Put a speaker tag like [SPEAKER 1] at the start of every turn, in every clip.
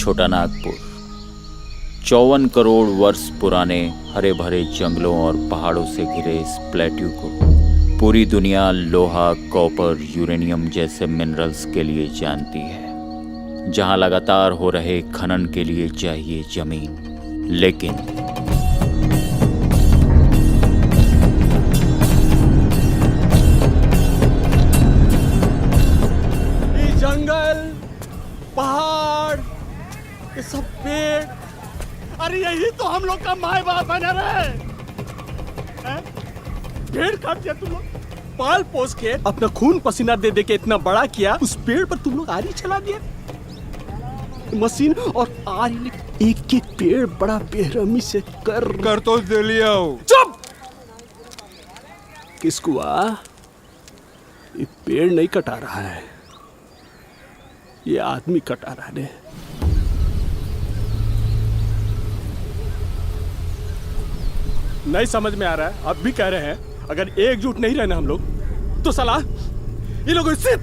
[SPEAKER 1] छोटा नागपुर 54 करोड़ वर्ष पुराने हरे भरे जंगलों और पहाड़ों से घिरे इस प्लेट्यू को पूरी दुनिया लोहा, कॉपर, यूरेनियम जैसे मिनरल्स के लिए जानती है, जहां लगातार हो रहे खनन के लिए चाहिए जमीन। लेकिन
[SPEAKER 2] ये जंगल, पहाड़, ये सब पेड़, अरे यही तो हम लोग का माय बाप बना रहे हैं। पेड़ काट दिया तुम लोग, पाल पोस के अपना खून पसीना दे दे के इतना बड़ा किया, उस पेड़ पर तुम लोग आरी चला दिया। मशीन और आरी एक एक पेड़ बड़ा बेरहमी से कर
[SPEAKER 3] तो दे लिया हो।
[SPEAKER 2] चुप! किसको ये पेड़ नहीं कटा रहा है, ये आदमी कटा रहा है। नहीं समझ में आ रहा है, अब भी कह रहे हैं अगर एकजुट नहीं रहना हम लोग तो सलाह ये लोग इसी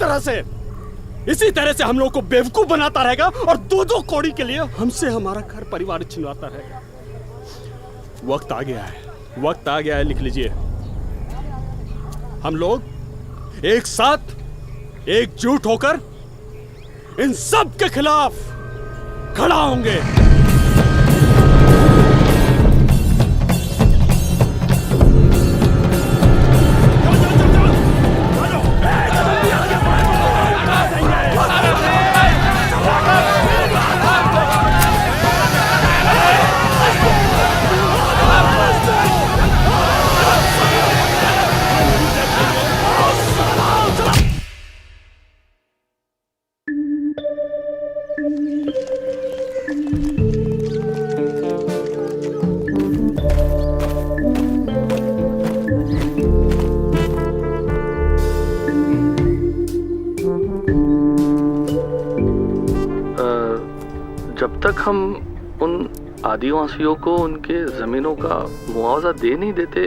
[SPEAKER 2] तरह से हम लोग को बेवकूफ बनाता रहेगा और दो कौड़ी के लिए हमसे हमारा घर परिवार छिनवाता रहेगा। वक्त आ गया है, लिख लीजिए। हम लोग एक साथ एकजुट होकर इन सब के खिलाफ खड़ा होंगे।
[SPEAKER 4] जब तक हम उन आदिवासियों को उनके जमीनों का मुआवजा दे नहीं देते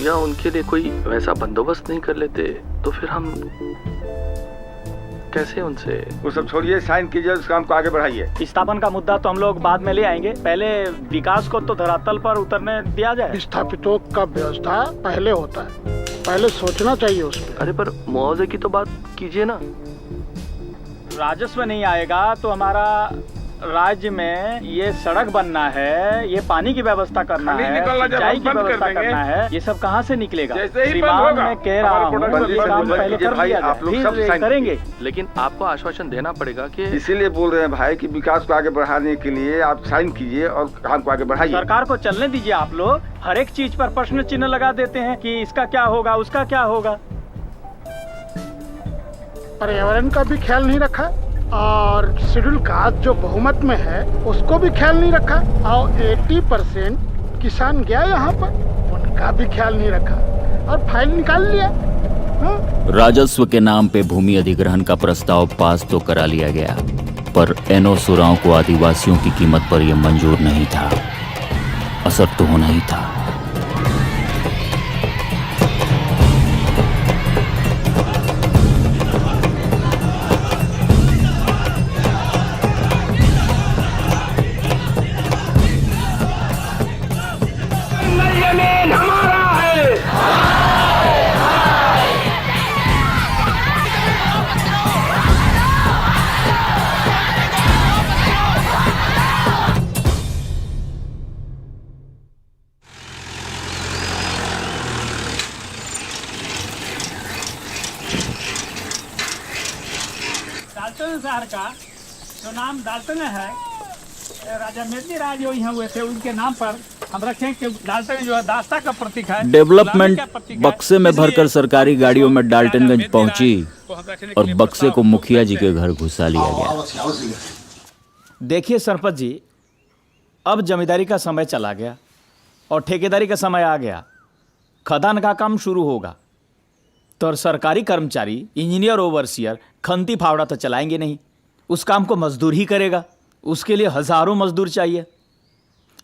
[SPEAKER 4] या उनके लिए कोई वैसा बंदोबस्त नहीं कर लेते तो फिर हम कैसे उनसे।
[SPEAKER 3] वो सब छोड़िए, साइन कीजिए, उस काम को आगे बढ़ाइए।
[SPEAKER 5] स्थापन का मुद्दा तो हम लोग बाद में ले आएंगे, पहले विकास को तो धरातल पर उतरने दिया जाए।
[SPEAKER 6] विस्थापितों का व्यवस्था पहले होता है, पहले सोचना चाहिए उस पर।
[SPEAKER 4] अरे पर मुआवजे की तो बात कीजिए ना।
[SPEAKER 5] राजस्व नहीं आएगा तो हमारा राज्य में ये सड़क बनना है, ये पानी की व्यवस्था करना है, सिंचाई की व्यवस्था करना है, ये सब कहाँ से निकलेगा? श्रीमान मैं कह रहा हूँ ये काम पहले कर दिया जाए, फिर करेंगे।
[SPEAKER 4] लेकिन आपको आश्वासन देना पड़ेगा कि
[SPEAKER 3] इसीलिए बोल रहे हैं भाई कि विकास को आगे बढ़ाने के लिए आप साइन कीजिए और काम को आगे बढ़ाइए।
[SPEAKER 5] सरकार को चलने दीजिए। आप लोग हर एक चीज पर प्रश्न चिन्ह लगा देते हैं कि इसका क्या होगा, उसका क्या होगा।
[SPEAKER 6] पर्यावरण का भी ख्याल नहीं रखा और शेड्यूल कास्ट जो बहुमत में है उसको भी ख्याल नहीं रखा और 80% किसान गया यहाँ पर, उनका भी ख्याल नहीं रखा और फाइल निकाल लिया।
[SPEAKER 1] राजस्व के नाम पे भूमि अधिग्रहण का प्रस्ताव पास तो करा लिया गया, पर एनओ सुराव को आदिवासियों की कीमत पर यह मंजूर नहीं था। असर तो होना ही था।
[SPEAKER 5] डाल्टन शहर का जो नाम डाल्टन है, राजा मेदिनी राज जो यहाँ हुए थे उनके नाम पर हम रखें कि डाल्टन जो है दास्ता का प्रतीक है।
[SPEAKER 1] डेवलपमेंट बक्से में भरकर सरकारी गाड़ियों में डाल्टनगंज पहुंची और बक्से को मुखिया जी के घर घुसा लिया गया।
[SPEAKER 5] देखिए सरपंच जी, अब जमींदारी का समय चला गया और ठेकेदारी का समय आ गया। खदान का काम शुरू होगा तो सरकारी कर्मचारी, इंजीनियर, ओवरसियर खंती फावड़ा तो चलाएंगे नहीं। उस काम को मजदूर ही करेगा, उसके लिए हजारों मजदूर चाहिए।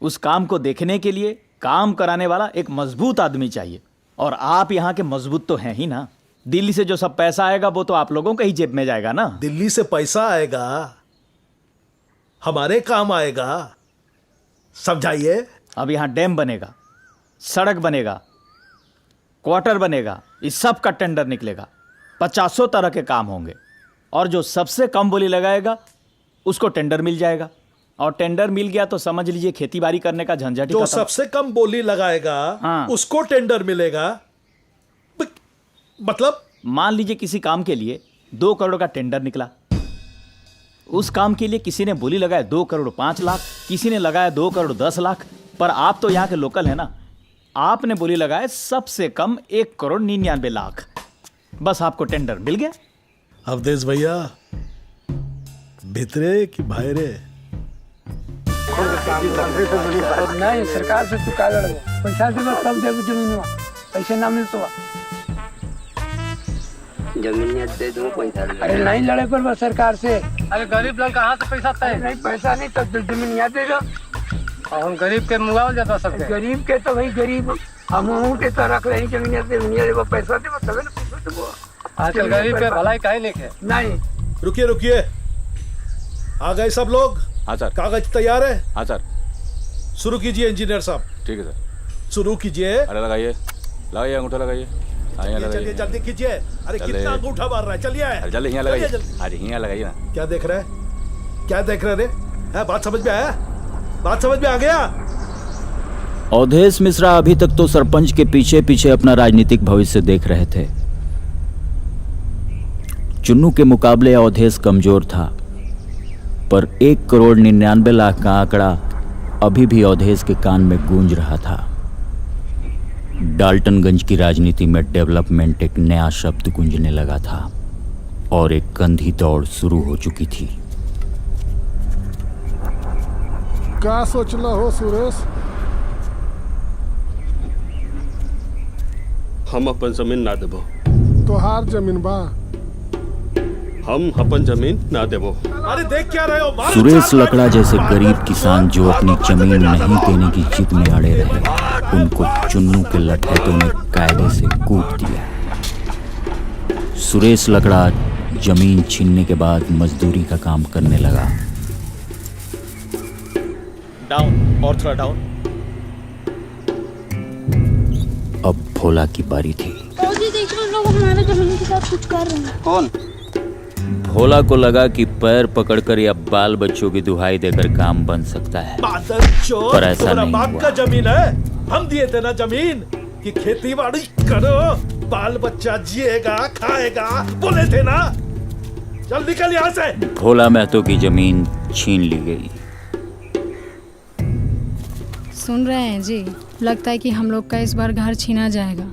[SPEAKER 5] उस काम को देखने के लिए काम कराने वाला एक मजबूत आदमी चाहिए, और आप यहाँ के मजबूत तो हैं ही ना। दिल्ली से जो सब पैसा आएगा वो तो आप लोगों के ही जेब में जाएगा ना।
[SPEAKER 7] दिल्ली से पैसा आएगा, हमारे काम आएगा, समझाइए।
[SPEAKER 5] अब यहाँ डैम बनेगा, सड़क बनेगा, क्वार्टर बनेगा, इस सब का टेंडर निकलेगा। 50 तरह के काम होंगे और जो सबसे कम बोली लगाएगा उसको टेंडर मिल जाएगा। और टेंडर मिल गया तो समझ लीजिए खेती बाड़ी करने का झंझट ही
[SPEAKER 7] जो
[SPEAKER 5] खत्म।
[SPEAKER 7] सबसे कम बोली लगाएगा
[SPEAKER 5] हाँ।
[SPEAKER 7] उसको टेंडर मिलेगा। मतलब
[SPEAKER 5] मान लीजिए किसी काम के लिए 2 करोड़ का टेंडर निकला। उस काम के लिए किसी ने बोली लगाया 2 करोड़ 5 लाख, किसी ने लगाया 2 करोड़ 10 लाख। पर आप तो यहाँ के लोकल है ना, आपने बोली लगाया सबसे कम 1 करोड़ 99 लाख। बस आपको टेंडर मिल गया।
[SPEAKER 7] अवधेश भैया, भीतरे कि बाहरे?
[SPEAKER 8] नहीं, सरकार से तू का लड़ो, पैसा देगा तब देव जमीन, पैसे ना मिलते
[SPEAKER 9] जमीन दे दूं पैसा।
[SPEAKER 8] अरे नहीं लड़े पर बस सरकार से।
[SPEAKER 9] अरे गरीब लोग कहाँ से पैसा तय?
[SPEAKER 8] नहीं पैसा नहीं तो जमीन याद दे दो।
[SPEAKER 9] और हम गरीब के मुआवजा जाता सकते।
[SPEAKER 8] गरीब के तो भाई गरीब हम के तो रख रहे जमीन दे पैसा दे तब ना पैसा देबो।
[SPEAKER 9] आजकल गरीब के भलाई काहे नहीं है।
[SPEAKER 8] नहीं
[SPEAKER 7] रुकिए रुकिए, आ गए सब लोग?
[SPEAKER 2] हाँ सर।
[SPEAKER 7] कागज तैयार है?
[SPEAKER 2] हाँ सर।
[SPEAKER 7] शुरू कीजिए इंजीनियर साहब।
[SPEAKER 2] ठीक है सर।
[SPEAKER 7] शुरू कीजिए।
[SPEAKER 2] अरे लगाइए, लगाइए अंगूठा लगाइए।
[SPEAKER 7] चलिए जल्दी कीजिए। अरे
[SPEAKER 2] चले।
[SPEAKER 7] कितना अंगूठा मार रहा है? चलिए।
[SPEAKER 2] अरे जल्दी यहाँ लगाइए। अरे यहाँ लगाइए ना।
[SPEAKER 7] क्या देख रहे हैं? क्या देख रहे रे? है बात समझ में आया? बात समझ में आ गया?
[SPEAKER 1] अवधेश मिश्रा अभी तक तो सरपंच के पीछे पीछे अपना राजनीतिक भविष्य देख रहे थे। चुन्नू के मुकाबले अवधेश कमजोर था, पर 1 करोड़ 99 लाख का आंकड़ा अभी भी अवधेश के कान में गूंज रहा था। डाल्टनगंज की राजनीति में डेवलपमेंट एक नया शब्द गूंजने लगा था और एक कंधी दौड़ शुरू हो चुकी थी।
[SPEAKER 6] क्या सोचला हो सुरेश?
[SPEAKER 2] हम अपन जमीन ना देबो।
[SPEAKER 6] तोहार जमीन बा?
[SPEAKER 2] हम अपन जमीन ना देबो।
[SPEAKER 7] अरे देख क्या रहे हो? मारो
[SPEAKER 1] सुरेश
[SPEAKER 7] चाल
[SPEAKER 1] लकड़ा
[SPEAKER 7] मारो।
[SPEAKER 1] जैसे गरीब किसान जो अपनी जमीन नहीं देने की जिद में अड़े रहे, उनको चुन्नू के लठैतों ने कायदे से कूट दिया। सुरेश लकड़ा जमीन छीनने के बाद मजदूरी का काम करने लगा।
[SPEAKER 5] डाउन और थोड़ा डाउन।
[SPEAKER 1] अब भोला की बारी थी।
[SPEAKER 10] जी देखिए, लोग हमारे जमीन के साथ कुछ कर रहे हैं।
[SPEAKER 9] कौन?
[SPEAKER 1] भोला को लगा कि पैर पकड़कर या बाल बच्चों की दुहाई देकर काम बन सकता है,
[SPEAKER 7] बादल चोर,
[SPEAKER 1] पर ऐसा
[SPEAKER 7] तुम्हारा
[SPEAKER 1] नहीं
[SPEAKER 7] बाप
[SPEAKER 1] हुआ।
[SPEAKER 7] का जमीन है। हम दिए थे ना जमीन कि खेती बाड़ी करो, बाल बच्चा जिएगा खाएगा, बोले थे ना। चल निकल यहाँ से।
[SPEAKER 1] भोला महतो की जमीन छीन ली गई।
[SPEAKER 11] सुन रहे हैं जी, लगता है कि हम लोग का इस बार घर छीना जाएगा।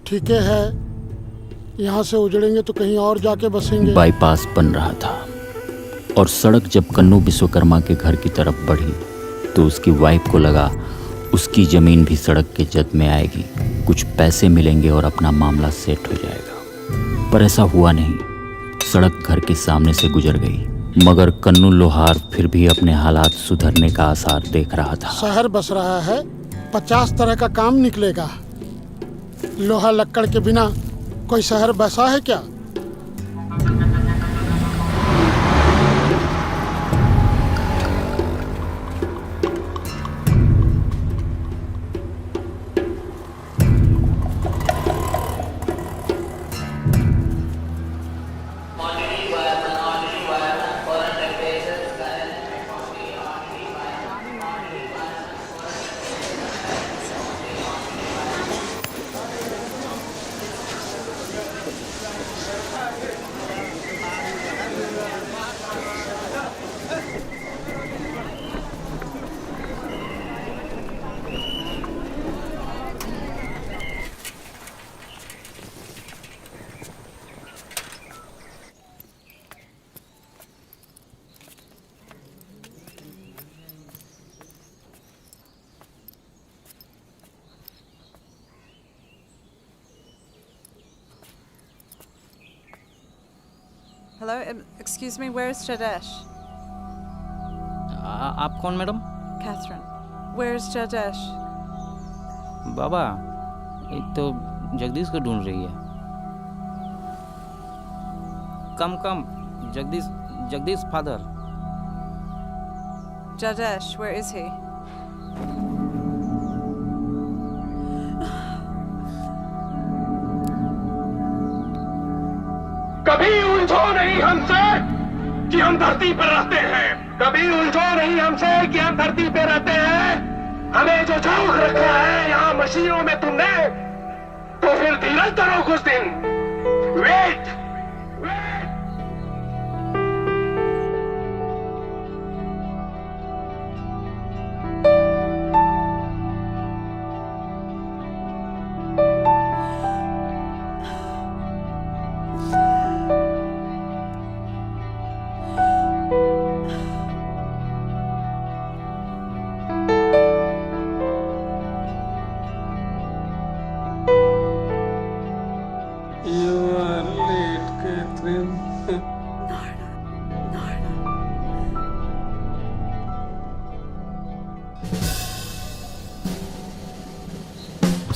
[SPEAKER 6] ठीक है, यहाँ से उजड़ेंगे तो कहीं और जाके बसेंगे।
[SPEAKER 1] बाईपास बन रहा था और सड़क जब कन्नू विश्वकर्मा के घर की तरफ बढ़ी तो उसकी वाइफ को लगा उसकी जमीन भी सड़क के जद में आएगी, कुछ पैसे मिलेंगे और अपना मामला सेट हो जाएगा। पर ऐसा हुआ नहीं। सड़क घर के सामने से गुजर गई, मगर कन्नू लोहार फिर भी अपने हालात सुधरने का आसार देख रहा था।
[SPEAKER 6] शहर बस रहा है, 50 तरह का काम निकलेगा। लोहा लक्कड़ के बिना कोई शहर बसा है क्या?
[SPEAKER 12] Hello, excuse me, where's Jadesh?
[SPEAKER 9] आप कौन मैडम?
[SPEAKER 12] Catherine, where's Jadesh?
[SPEAKER 9] बाबा, एक तो जगदीश को ढूंढ रही है। Come Jagdish father.
[SPEAKER 12] Jadesh, where is he?
[SPEAKER 13] कभी उलझो नहीं हमसे कि हम धरती पर रहते हैं, कभी उलझो नहीं हमसे कि हम धरती पे रहते हैं। हमें जो झोंक रखा है यहाँ मशीनों में तुमने, तो फिर धीरज धरो कुछ दिन। वेट।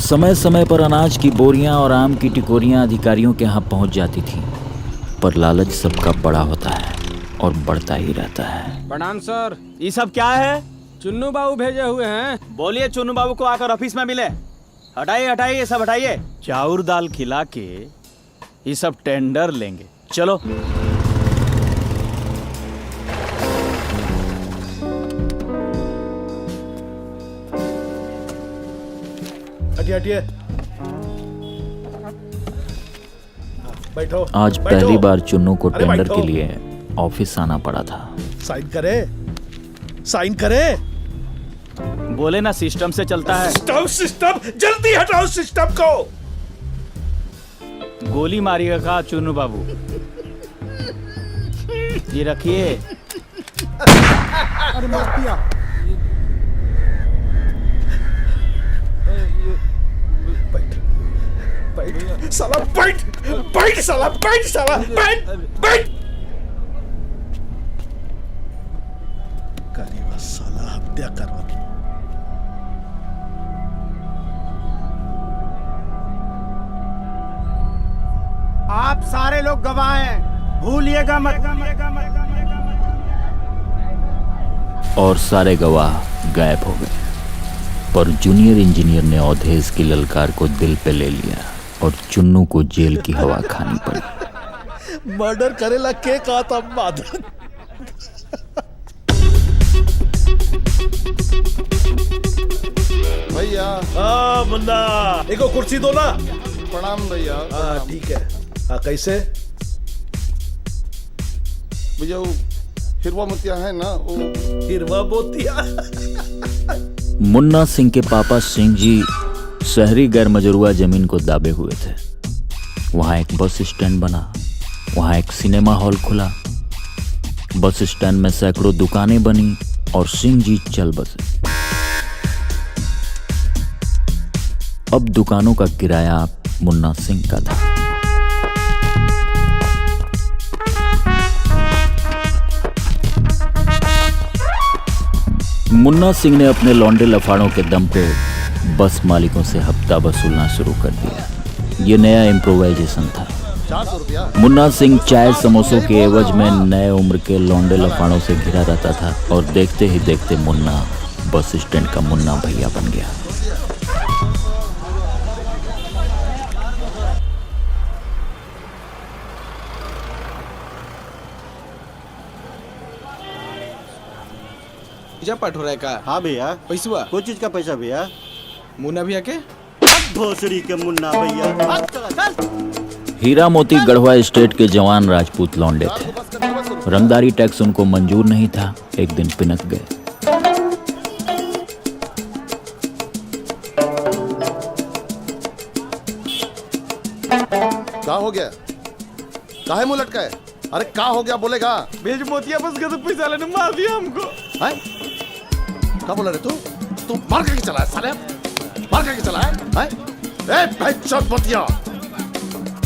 [SPEAKER 1] समय समय पर अनाज की बोरियां और आम की टिकोरियां अधिकारियों के यहाँ पहुंच जाती थीं, पर लालच सबका बड़ा होता है और बढ़ता ही रहता है।
[SPEAKER 5] प्रणाम सर। ये सब क्या है? चुन्नू बाबू भेजे हुए हैं। बोलिए चुन्नू बाबू को आकर ऑफिस में मिले। हटाइए हटाइए ये सब हटाइए। चाउर दाल खिला के ये सब टेंडर लेंगे। चलो।
[SPEAKER 7] हटिए बैठो।
[SPEAKER 1] आज
[SPEAKER 7] बैठो।
[SPEAKER 1] पहली बार चुन्नू को
[SPEAKER 7] अरे
[SPEAKER 1] टेंडर
[SPEAKER 7] बैठो।
[SPEAKER 1] के लिए ऑफिस आना पड़ा था।
[SPEAKER 7] साइन करे, साइन करे।
[SPEAKER 5] बोले ना सिस्टम से चलता है।
[SPEAKER 7] सिस्टम जल्दी हटाओ सिस्टम को।
[SPEAKER 5] गोली मारिएगा का चुन्नू बाबू? ये रखिए।
[SPEAKER 6] अरे मत पिया।
[SPEAKER 7] बैठ साला, बैठ बैठ साला, बैठ साला, बैठ बैठ। करीबा साला हत्या करवा।
[SPEAKER 6] आप सारे लोग गवाह हैं, भूलिएगा मत।
[SPEAKER 1] और सारे गवाह गायब हो गए, पर जूनियर इंजीनियर ने अवधेश की ललकार को दिल पे ले लिया और चुन्नू को जेल की हवा खानी पड़ी।
[SPEAKER 7] मर्डर करेला के कहा था माधव?
[SPEAKER 3] भैया।
[SPEAKER 7] हाँ मुन्ना, एको कुर्सी दो ना।
[SPEAKER 3] प्रणाम भैया।
[SPEAKER 7] हाँ ठीक है। हाँ कैसे?
[SPEAKER 3] भैया वो हिरवा मोतिया है ना, वो
[SPEAKER 7] हिरवा मोतिया।
[SPEAKER 1] मुन्ना सिंह के पापा सिंह जी शहरी गैर मजरूआ जमीन को दाबे हुए थे। वहाँ एक बस स्टैंड बना, वहाँ एक सिनेमा हॉल खुला, बस स्टैंड में सैकड़ों दुकानें बनी और सिंह जी चल बसे। अब दुकानों का किराया मुन्ना सिंह का था। मुन्ना सिंह ने अपने लौंडे लफाड़ों के दम पे बस मालिकों से हफ्ता वसूलना शुरू कर दिया। ये नया इम्प्रोवाइजेशन था।
[SPEAKER 3] 400 रुपया।
[SPEAKER 1] मुन्ना सिंह चाय समोसों के एवज में नए उम्र के लौंडे लफाड़ों से घिरा रहता था और देखते ही देखते मुन्ना बस स्टैंड का मुन्ना भैया बन गया।
[SPEAKER 14] पूजा पाठ हो रहा है का?
[SPEAKER 15] हाँ भैया।
[SPEAKER 14] पैसा?
[SPEAKER 15] कोई चीज का पैसा भैया?
[SPEAKER 14] मुन्ना भैया के?
[SPEAKER 15] भोसड़ी के मुन्ना भैया।
[SPEAKER 1] हीरा मोती गढ़वा स्टेट के जवान राजपूत लौंडे थे। रंगदारी टैक्स उनको मंजूर नहीं था। एक दिन पिनक गए।
[SPEAKER 3] क्या हो गया? काहे मुंह लटका है? अरे क्या हो गया बोलेगा?
[SPEAKER 5] बीच मोतिया बस गए तो पैसा लेने मार दिया हमको।
[SPEAKER 3] हैं? क्या बोला रे तू? तू मार करके चला है साले? मार करके चला है? हैं? ए भाई चौथ मोतिया,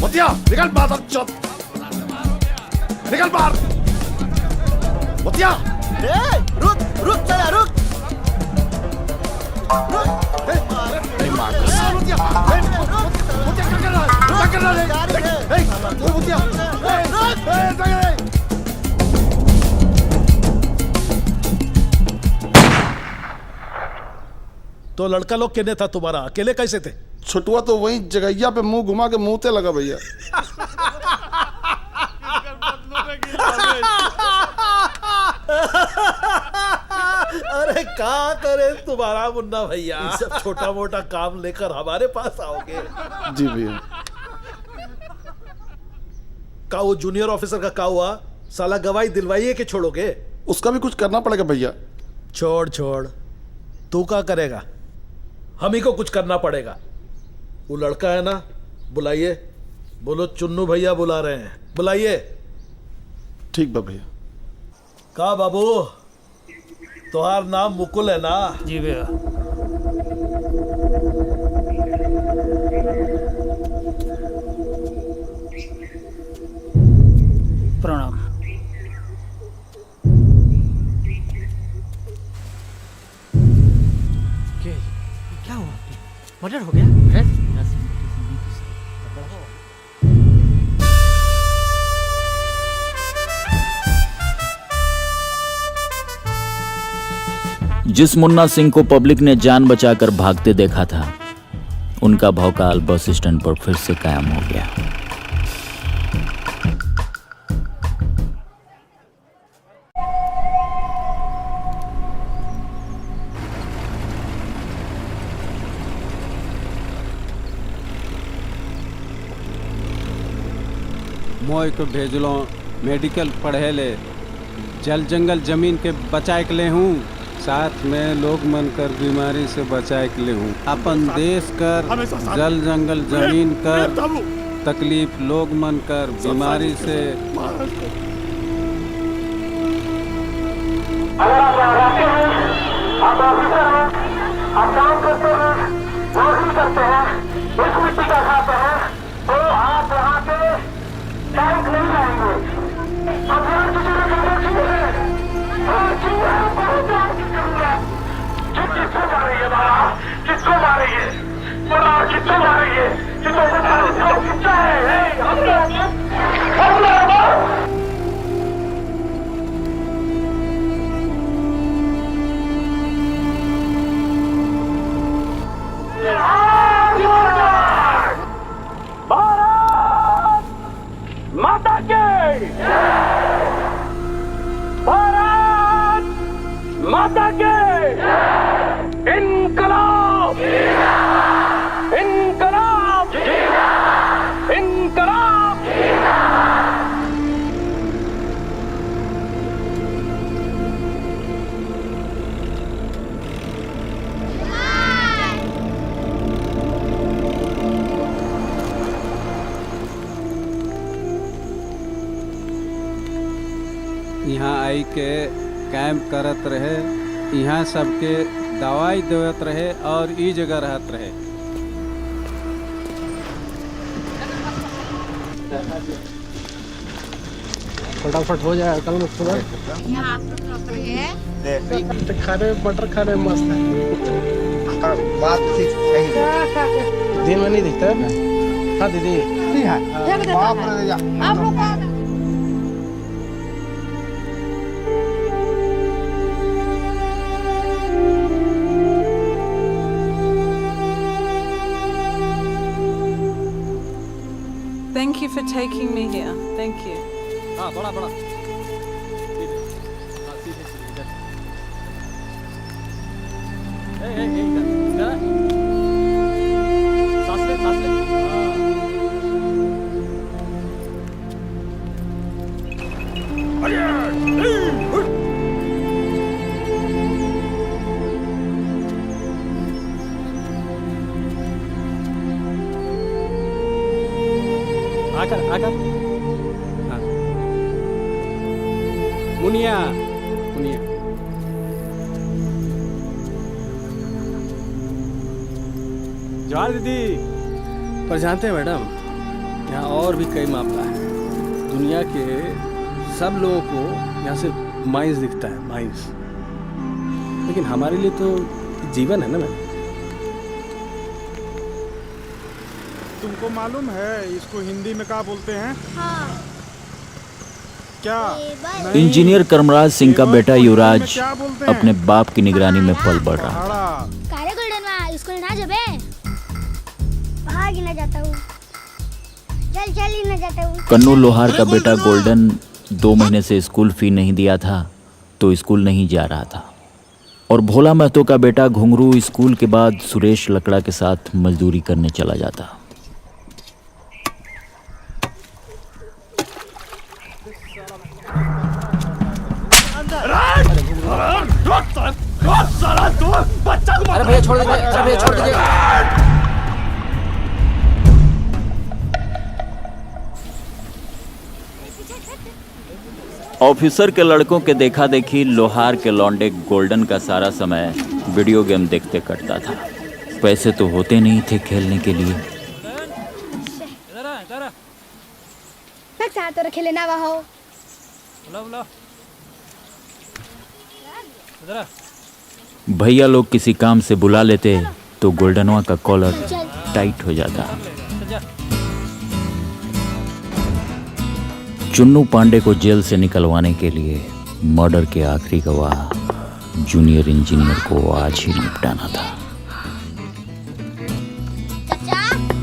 [SPEAKER 3] मोतिया निकल बाहर, चौथ निकल बाहर, मोतिया।
[SPEAKER 15] रुक रुक चला, रुक
[SPEAKER 3] अरे मार कर मोतिया, मोतिया क्या कर रहा है? क्या कर रहा है? मोतिया
[SPEAKER 7] तो लड़का लोग केने था तुम्हारा, अकेले कैसे थे?
[SPEAKER 3] छुटुआ तो वही जगैया पे मुंह घुमा के मुंहते लगा भैया।
[SPEAKER 7] अरे क्या करे तुम्हारा मुन्ना भैया, सब छोटा मोटा काम लेकर हमारे पास आओगे?
[SPEAKER 3] जी भैया।
[SPEAKER 7] का वो जूनियर ऑफिसर का क्या हुआ? साला गवाही दिलवाइए कि छोड़ोगे?
[SPEAKER 3] उसका भी कुछ करना पड़ेगा भैया।
[SPEAKER 7] छोड़ छोड़, तू क्या करेगा? हम ही को कुछ करना पड़ेगा। वो लड़का है ना, बुलाइए। बोलो चुन्नू भैया बुला रहे हैं, बुलाइए।
[SPEAKER 3] ठीक बा भैया।
[SPEAKER 7] का बाबू, तुम्हारा नाम मुकुल है ना?
[SPEAKER 9] जी भैया। प्रणाम।
[SPEAKER 15] क्या हुआ? मर्डर हो गया?
[SPEAKER 1] जिस मुन्ना सिंह को पब्लिक ने जान बचाकर भागते देखा था, उनका भौकाल बस स्टैंड पर फिर से कायम हो गया।
[SPEAKER 16] मोय को भेजलो मेडिकल पढ़े ले, जल जंगल जमीन के बचाए के ले हूँ, साथ में लोग मन कर बीमारी से बचाए के ले हूँ। अपन देश कर, जल जंगल जमीन कर, तकलीफ लोग मन कर बीमारी से।
[SPEAKER 13] आप ऑफिसर हैं, आप काम करते हैं, नौकरी करते हैं, इस मिट्टी का खाते हैं, तो आप यहाँ पे टैंक नहीं लाएंगे। अब यहाँ किसी ने कहना चाहिए, किसको मारेंगे बाबा? किसको मारेंगे? बोला किसको मारेंगे? किसको कितना है? हम माता के, भारत माता के, इनकलाब, इनकलाब, इनकलाब।
[SPEAKER 16] यहाँ आई के कैंप करत रहे, यहाँ सबके दवाई देवत रहे और ई जगह रहत रहे।
[SPEAKER 6] फटाफट हो जाए कल में सुबह। खाने मटर खाने मस्त है। बात ठीक सही। दिन में नहीं दिखता है। हाँ दीदी। आप लोग
[SPEAKER 12] Thank you for taking me here. Thank you.
[SPEAKER 5] हाँ बड़ा बड़ा। सांस ले, सांस ले। आकर आकर। हाँ। मुनिया मुनिया। जवाहर दीदी।
[SPEAKER 17] पर जानते हैं मैडम, यहाँ और भी कई मामला है। दुनिया के सब लोगों को यहाँ से माइंस दिखता है, माइंस, लेकिन हमारे लिए तो जीवन है ना मैडम।
[SPEAKER 6] तुमको मालूम है इसको हिंदी में क्या बोलते हैं?
[SPEAKER 10] हाँ।
[SPEAKER 6] क्या?
[SPEAKER 1] इंजीनियर कर्मराज सिंह का बेटा युवराज अपने बाप की निगरानी में पल बढ़ रहा।
[SPEAKER 10] काले गोल्डन जाता हूँ, चल ही न जाता हूँ।
[SPEAKER 1] कन्नू लोहार का बेटा गोल्डन 2 महीने से स्कूल फी नहीं दिया था तो स्कूल नहीं जा रहा था, और भोला महतो का बेटा घुंघरू स्कूल के बाद सुरेश लकड़ा के साथ मजदूरी करने चला जाता।
[SPEAKER 15] अरे भैया छोड़ दीजिए, अरे भैया छोड़ दीजिए।
[SPEAKER 1] ऑफिसर के लड़कों के देखा देखी लोहार के लौंडे गोल्डन का सारा समय वीडियो गेम देखते कटता था। पैसे तो होते नहीं थे खेलने के लिए।
[SPEAKER 10] तो खेले ना हो।
[SPEAKER 1] भैया लोग किसी काम से बुला लेते तो गोल्डनवा का कॉलर टाइट हो जाता। चुन्नू पांडे को जेल से निकलवाने के लिए मर्डर के आखिरी गवाह जूनियर इंजीनियर को आज ही निपटाना था।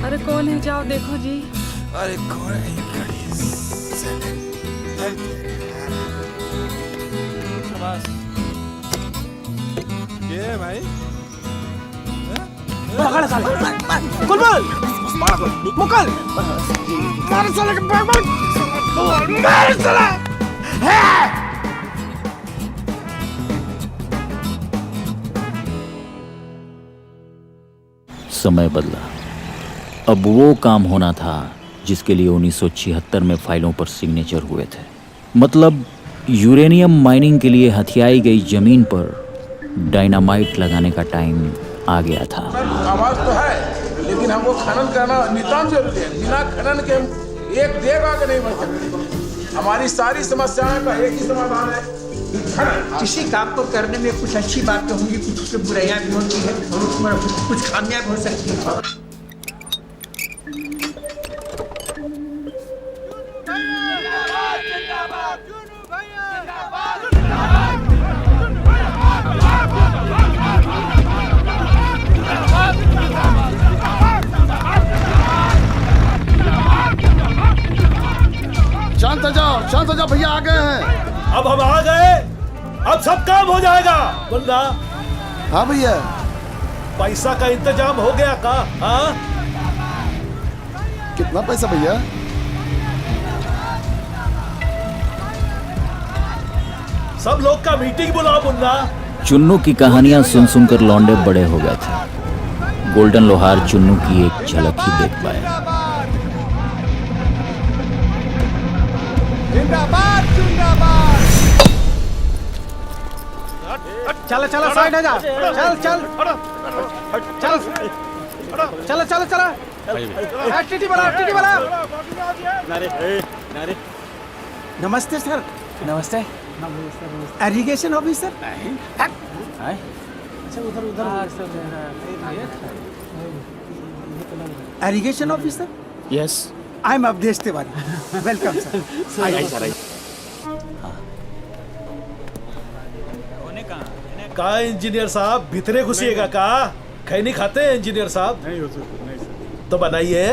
[SPEAKER 12] अरे कौन है, जाओ देखो जी।
[SPEAKER 3] अरे कौन है
[SPEAKER 7] ये भाई
[SPEAKER 15] पकड़ साला, बुलबुल, मुकल, मार साले के बैग मार साला।
[SPEAKER 1] समय बदला। अब वो काम होना था जिसके लिए 1976 में फाइलों पर सिग्नेचर हुए थे। मतलब यूरेनियम माइनिंग के लिए हथियाई गई जमीन पर डायनामाइट लगाने का टाइम आ गया था।
[SPEAKER 18] आवाज तो है, लेकिन हमको खनन करना नितांत जरूरी है। बिना खनन के हम एक देर आगे नहीं बढ़ सकते। हमारी सारी समस्याओं का एक ही समाधान है, खनन।
[SPEAKER 15] किसी काम को करने में कुछ अच्छी बातें होंगी, कुछ उसके बुराइयां भी होती है, और उसमें कुछ खामियां भी हो सकती है।
[SPEAKER 3] शांत हो जाओ, भैया आ गए हैं।
[SPEAKER 7] अब हम आ गए, अब सब काम हो जाएगा। बंदा
[SPEAKER 3] हाँ भैया,
[SPEAKER 7] पैसा का इंतजाम हो गया का? हाँ,
[SPEAKER 3] कितना पैसा भैया?
[SPEAKER 7] सब लोग का मीटिंग बुलाओ मुन्ना।
[SPEAKER 1] चुन्नू की कहानियां सुन सुनकर लौंडे बड़े हो गए थे। गोल्डन लोहार चुन्नू की एक झलक ही देख पाया।
[SPEAKER 15] जिंदाबाद, जिंदाबाद। चल चल साइड हो जा, चल चल चल चल चल चल। टीटी बना, टीटी बना। नमस्ते सर। नमस्ते। Irrigation officer. उधर उधर irrigation officer.
[SPEAKER 5] Yes,
[SPEAKER 15] I am Avdhesh Tiwari. Welcome sir. आइए सर।
[SPEAKER 7] का इंजीनियर साहब भीतरे घुसिएगा का? खैनी खाते हैं इंजीनियर साहब?
[SPEAKER 6] नहीं हो सकता, नहीं सर।
[SPEAKER 7] तो बनाइए।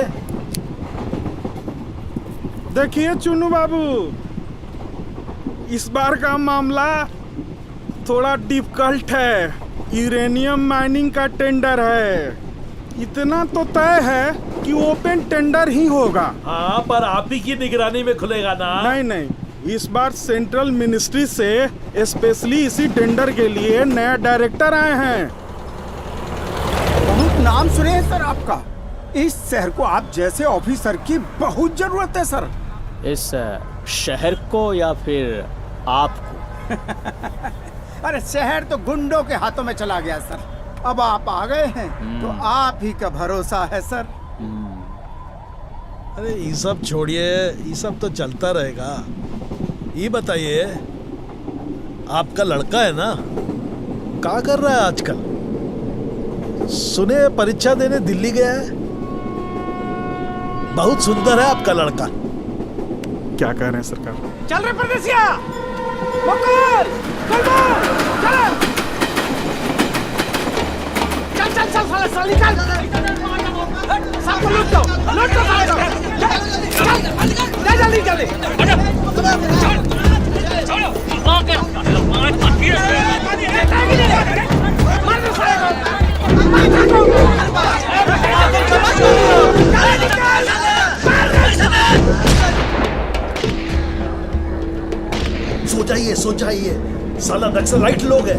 [SPEAKER 6] देखिए चुन्नू बाबू, इस बार का मामला थोड़ा डिफिकल्ट है। यूरेनियम माइनिंग का टेंडर है। इतना तो तय है कि ओपन टेंडर ही होगा।
[SPEAKER 7] हाँ, पर आप ही की निगरानी में खुलेगा ना?
[SPEAKER 6] नहीं नहीं, इस बार सेंट्रल मिनिस्ट्री से स्पेशली इसी टेंडर के लिए नया डायरेक्टर आए हैं।
[SPEAKER 15] बहुत नाम सुने हैं सर आपका। इस शहर को आप जैसे ऑफिसर की बहुत जरूरत है सर।
[SPEAKER 5] इस शहर को या फिर आपको?
[SPEAKER 15] अरे शहर तो गुंडों के हाथों में चला गया सर। अब आप आ गए हैं तो आप ही का भरोसा है सर।
[SPEAKER 7] अरे ये सब छोड़िए, ये सब तो चलता रहेगा। ये बताइए, आपका लड़का है ना, क्या कर रहा है आजकल? सुने परीक्षा देने दिल्ली गया है। बहुत सुंदर है आपका लड़का।
[SPEAKER 6] क्या कह रहे हैं सरकार?
[SPEAKER 15] चल रहे परदेसिया, मुकुल, चल चल चल चल निकल। सबको लूट लो साले को। चल जल्दी जल्दी। मार दो साले को।
[SPEAKER 7] सो जाइए साला नक्सलाइट लोग हैं।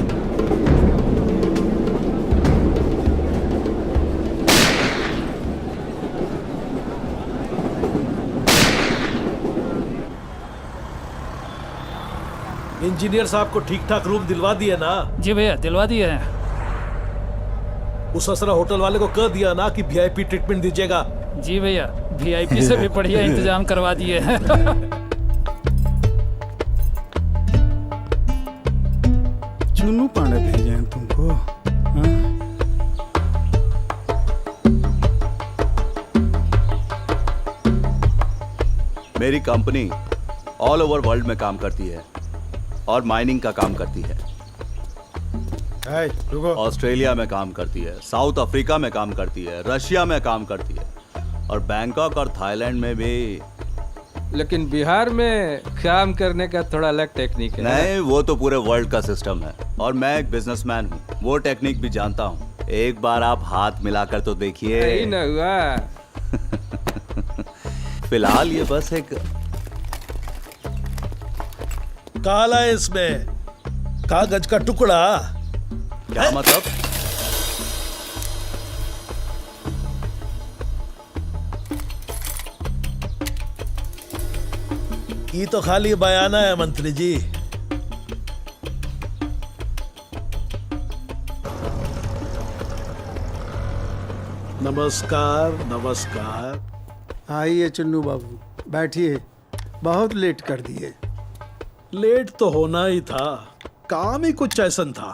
[SPEAKER 7] इंजीनियर साहब को ठीक ठाक रूम दिलवा दिए ना?
[SPEAKER 19] जी भैया दिलवा दिए हैं।
[SPEAKER 7] उस असरा होटल वाले को कह दिया ना कि वीआईपी ट्रीटमेंट दीजिएगा।
[SPEAKER 19] जी भैया वीआईपी से भी बढ़िया इंतजाम करवा दिए हैं।
[SPEAKER 20] चुन्नू पांडे भेजे हैं तुमको? हाँ?
[SPEAKER 21] मेरी कंपनी ऑल ओवर वर्ल्ड में काम करती है और माइनिंग का काम करती है। ऑस्ट्रेलिया में काम करती है, साउथ अफ्रीका में काम करती है, रशिया में काम करती है और बैंकॉक और थाईलैंड में भी।
[SPEAKER 22] लेकिन बिहार में काम करने का थोड़ा अलग टेक्निक है।
[SPEAKER 21] नहीं, वो तो पूरे वर्ल्ड का सिस्टम है और मैं एक बिजनेसमैन हूँ, वो टेक्निक भी जानता हूँ। एक बार आप हाथ मिलाकर तो देखिए।
[SPEAKER 22] नहीं ना हुआ।
[SPEAKER 21] फिलहाल ये बस एक
[SPEAKER 7] काला है इसमें, कागज का टुकड़ा।
[SPEAKER 21] क्या मतलब?
[SPEAKER 7] ये तो खाली बयाना है मंत्री जी। नमस्कार नमस्कार।
[SPEAKER 20] आइए चुन्नू बाबू बैठिए, बहुत लेट कर दिए।
[SPEAKER 7] लेट तो होना ही था, काम ही कुछ ऐसा था।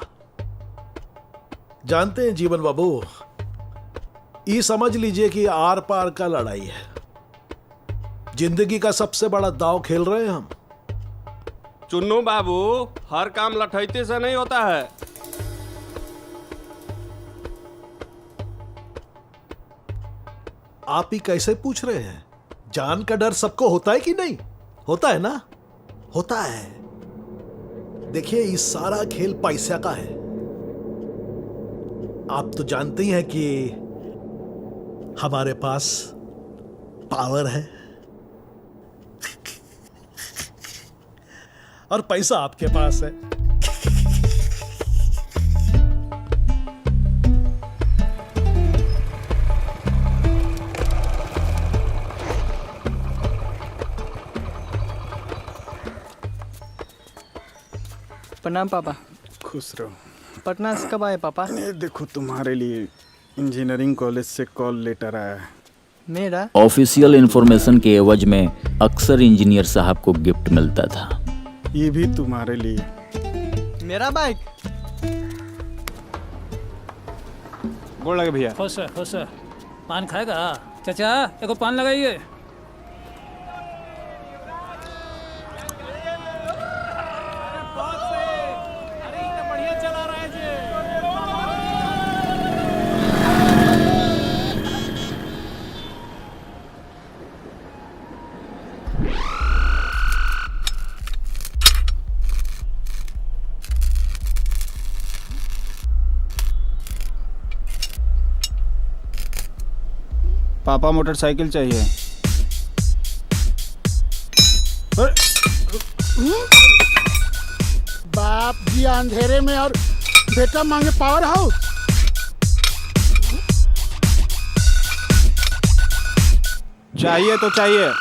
[SPEAKER 7] जानते हैं जीवन बाबू, ये समझ लीजिए कि आर पार का लड़ाई है। जिंदगी का सबसे बड़ा दांव खेल रहे हैं हम।
[SPEAKER 23] चुन्नू बाबू, हर काम लठैते से नहीं होता है।
[SPEAKER 7] आप ही कैसे पूछ रहे हैं? जान का डर सबको होता है कि नहीं? होता है ना? होता है। देखिए, ये सारा खेल पैसा का है। आप तो जानते ही हैं कि हमारे पास पावर है और पैसा आपके पास है।
[SPEAKER 24] प्रणाम पापा।
[SPEAKER 20] खुश रहो।
[SPEAKER 24] पटना से कब आए पापा?
[SPEAKER 20] ये देखो तुम्हारे लिए इंजीनियरिंग कॉलेज से कॉल लेटर आया है।
[SPEAKER 24] मेरा
[SPEAKER 1] ऑफिशियल इंफॉर्मेशन के एवज में अक्सर इंजीनियर साहब को गिफ्ट मिलता था।
[SPEAKER 20] ये भी तुम्हारे लिए।
[SPEAKER 24] मेरा बाइक।
[SPEAKER 19] गोड़ लगे भैया। खुश है। पान खाएगा? चाचा एगो पान लगाइए।
[SPEAKER 20] पापा मोटरसाइकिल चाहिए।
[SPEAKER 6] बाप जी अंधेरे में और बेटा मांगे पावर हाउस।
[SPEAKER 20] चाहिए तो चाहिए।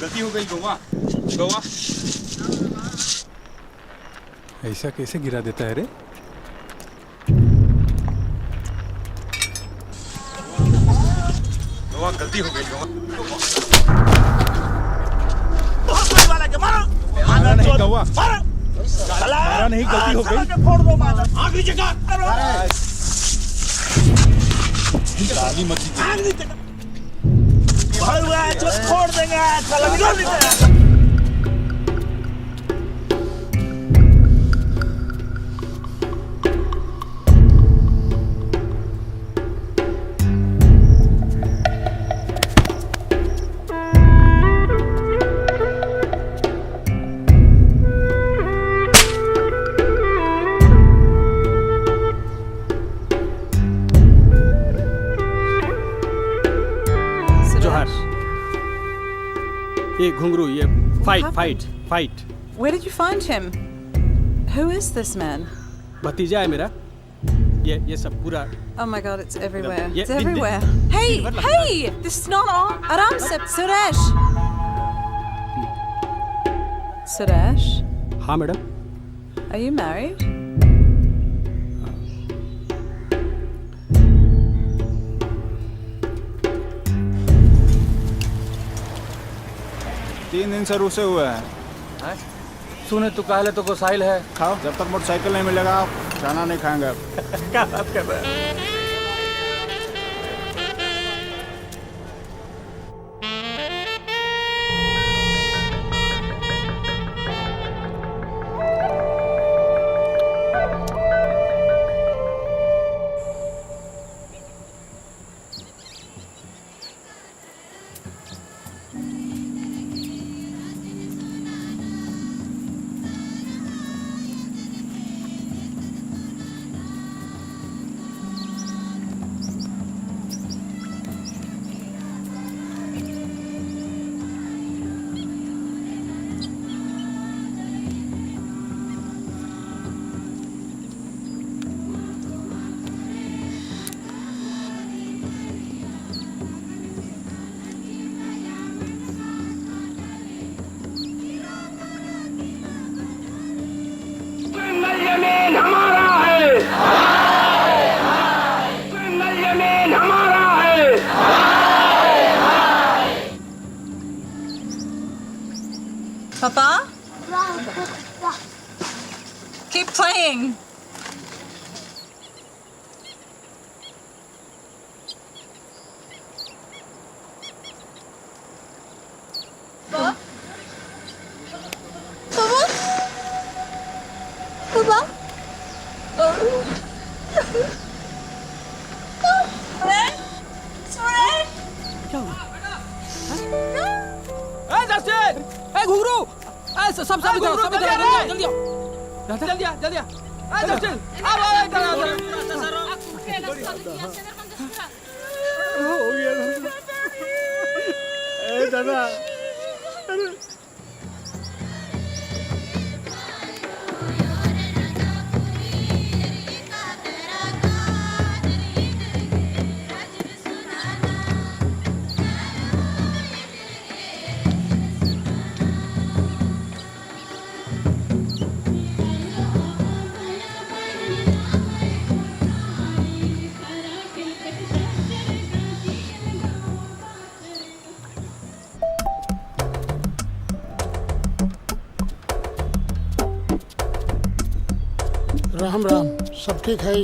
[SPEAKER 18] गलती हो गई गवा।
[SPEAKER 20] ऐसा कैसे गिरा देता है रे?
[SPEAKER 3] माँ गलती हो गई बहुत बड़ी वाला के मारो मारा नहीं कौवा मारा नहीं गलती हो गई फोड़ दो मारा आगे जगह काली मच्छी आगे जगह भाई हुआ है जो फोड़ देंगे चलो निकाल देंगे
[SPEAKER 17] ये घुंघरू ये fight
[SPEAKER 12] Where did you find him? Who is this man?
[SPEAKER 17] भतीजा है मेरा ये सब पूरा
[SPEAKER 12] Oh my god, it's everywhere.
[SPEAKER 17] Yeah,
[SPEAKER 12] It's everywhere. Hey! This is not on. Aram se, Suresh. Suresh,
[SPEAKER 17] हाँ मैडम
[SPEAKER 12] are you married?
[SPEAKER 14] तीन दिन से रुसे हुए हैं।
[SPEAKER 15] सुने तो कहले तो गोसाइल है।
[SPEAKER 14] खाओ, जब तक मोटरसाइकिल नहीं मिलेगा खाना नहीं खाएंगे।
[SPEAKER 15] क्या बात कर रहे हैं?
[SPEAKER 12] Papa? Keep playing.
[SPEAKER 10] Papa? Papa?
[SPEAKER 15] घुंघरू सब जल्दी जल्दी
[SPEAKER 6] दादा राम राम सब ठीक है।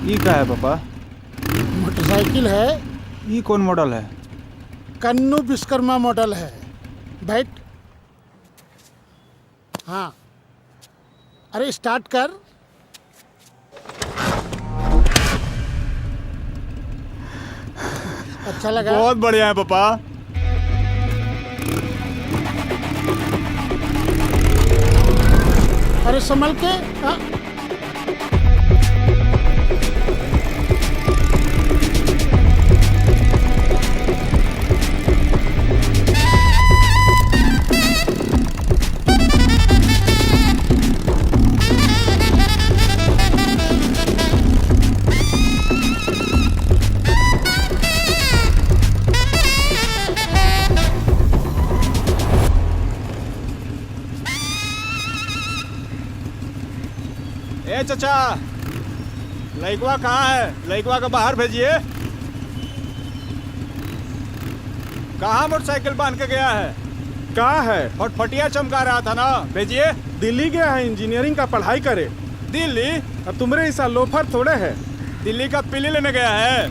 [SPEAKER 14] ये क्या है पापा?
[SPEAKER 6] मोटरसाइकिल है।
[SPEAKER 14] ये कौन मॉडल है?
[SPEAKER 6] कन्नू विश्वकर्मा मॉडल है। बैठ। हाँ अरे स्टार्ट कर। अच्छा लगा?
[SPEAKER 14] बहुत बढ़िया है पापा।
[SPEAKER 6] अरे संभल के। हाँ
[SPEAKER 14] ए चचा, लइकवा कहाँ है? लइकवा को बाहर भेजिए। कहाँ मोटरसाइकिल बांध के गया है?
[SPEAKER 7] कहाँ है?
[SPEAKER 14] फटफटिया चमका रहा था ना, भेजिए।
[SPEAKER 7] दिल्ली गया है इंजीनियरिंग का पढ़ाई करे।
[SPEAKER 14] दिल्ली?
[SPEAKER 7] अब तुम्हारे ऐसा लोफर थोड़े है।
[SPEAKER 14] दिल्ली का पिल्ली लेने गया है।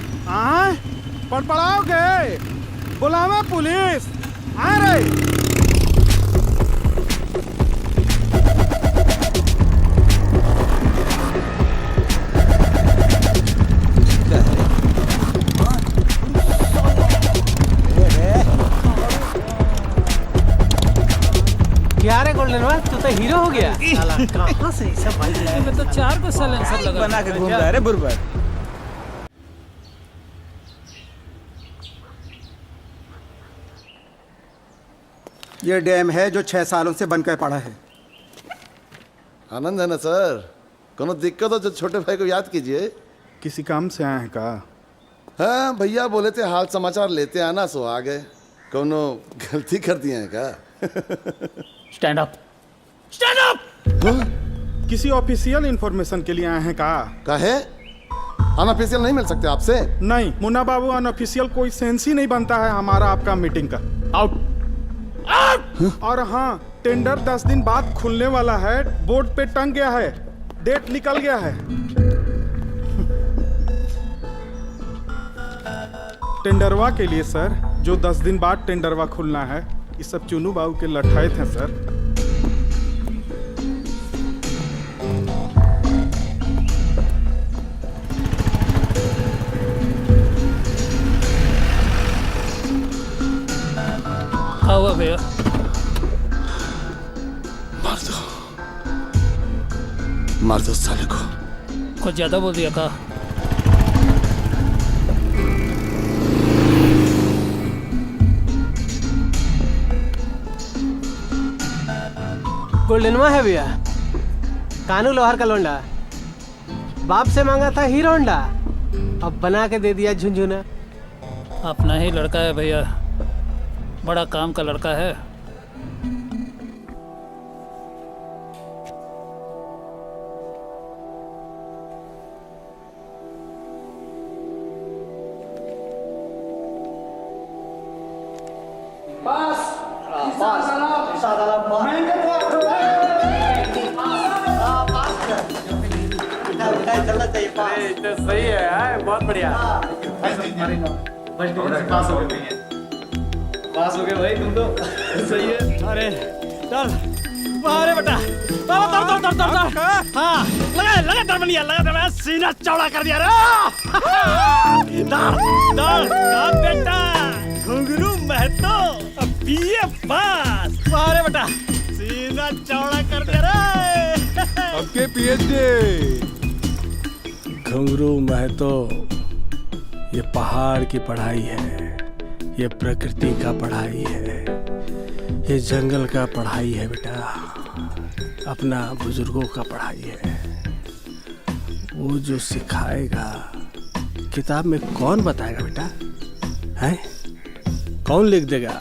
[SPEAKER 7] पड़पड़ाओगे, बुलावा पुलिस आ रही।
[SPEAKER 15] क्या रे गोल्डन वाल, तू तो हीरो हो गया। साला कहाँ से ये सब बाइक लाया?
[SPEAKER 19] मैं तो 4 को साइलेंसर लगा
[SPEAKER 14] बना के घूम रहा है रे बुरबर।
[SPEAKER 20] ये डैम है जो 6 सालों से बनकर पड़ा है।
[SPEAKER 3] आनंद है ना सर? कोनो दिक्कत हो तो छोटे भाई को याद कीजिए।
[SPEAKER 7] किसी काम से आए हैं का?
[SPEAKER 3] हाँ भैया बोले थे हाल समाचार लेते आना, सो आ गए। कोनो गलती कर दिए हैं का?
[SPEAKER 5] Stand up, stand up.
[SPEAKER 7] किसी ऑफिशियल इंफॉर्मेशन के लिए आए हैं का?
[SPEAKER 3] काहे? अनऑफिशियल नहीं मिल सकते आपसे?
[SPEAKER 7] नहीं मुन्ना बाबू, अनऑफिशियल कोई सेंस ही नहीं बनता है हमारा आपका मीटिंग का।
[SPEAKER 5] आउट।
[SPEAKER 7] और हाँ, टेंडर 10 दिन बाद खुलने वाला है, बोर्ड पे टंग गया है, डेट निकल गया है। टेंडरवा के लिए सर, जो 10 दिन बाद टेंडरवा खुलना है, ये सब चुनू बाबू के लठाए थे सर।
[SPEAKER 19] क्या हुआ भैया?
[SPEAKER 3] मार दो साले को।
[SPEAKER 19] कुछ ज्यादा बोल दिया का?
[SPEAKER 15] गोल्डनवा है भैया, कानू लोहार का लोंडा। बाप से मांगा था हीरो होंडा, अब बना के दे दिया झुनझुना।
[SPEAKER 19] अपना ही लड़का है भैया, बड़ा काम का लड़का है।
[SPEAKER 15] सही है, बहुत बढ़िया।
[SPEAKER 5] पास हो गए भाई तुम तो। सही है। अरे चल अरे बेटा, हाँ लगा लगा दरबनिया, लगा दरबनिया, सीना चौड़ा कर दिया रे। बेटा घुंघरू महतो बीए पास। अरे बेटा सीना चौड़ा कर दिया रे।
[SPEAKER 16] आपके पीएचडी।
[SPEAKER 17] घुंघरू महतो, ये पहाड़ की पढ़ाई है, ये प्रकृति का पढ़ाई है, ये जंगल का पढ़ाई है बेटा, अपना बुजुर्गों का पढ़ाई है। वो जो सिखाएगा किताब में कौन बताएगा बेटा? है कौन लिख देगा?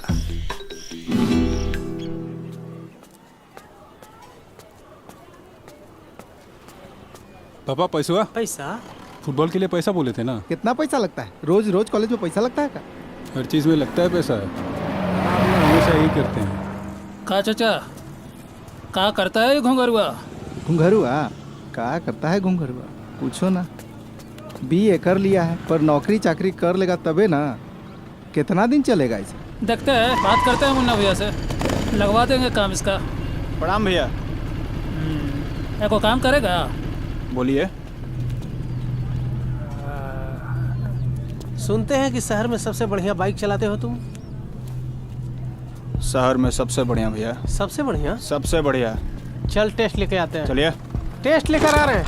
[SPEAKER 16] पापा पैसा?
[SPEAKER 15] पैसा?
[SPEAKER 16] फुटबॉल के लिए पैसा बोले थे ना।
[SPEAKER 20] कितना पैसा लगता है? रोज रोज कॉलेज में पैसा लगता है का?
[SPEAKER 16] हर चीज में लगता है पैसा, हमेशा यही करते हैं।
[SPEAKER 19] का चाचा का करता है घुंघरुआ?
[SPEAKER 20] घुंघरुआ का करता है? घुंघरुआ पूछो ना, BA कर लिया है, पर नौकरी चाकरी कर लेगा तबे ना। कितना दिन चलेगा इसे?
[SPEAKER 19] देखते हैं, बात करते हैं मुन्ना भैया से, लगवा देंगे काम इसका।
[SPEAKER 5] प्रणाम भैया।
[SPEAKER 19] एको काम करेगा?
[SPEAKER 5] बोलिए।
[SPEAKER 15] सुनते हैं कि शहर में सबसे बढ़िया बाइक चलाते हो तुम।
[SPEAKER 5] शहर में सबसे बढ़िया भैया।
[SPEAKER 15] सबसे बढ़िया?
[SPEAKER 5] सबसे बढ़िया।
[SPEAKER 15] चल टेस्ट लेके आते हैं।
[SPEAKER 5] चलिए।
[SPEAKER 15] टेस्ट लेकर आ रहे हैं।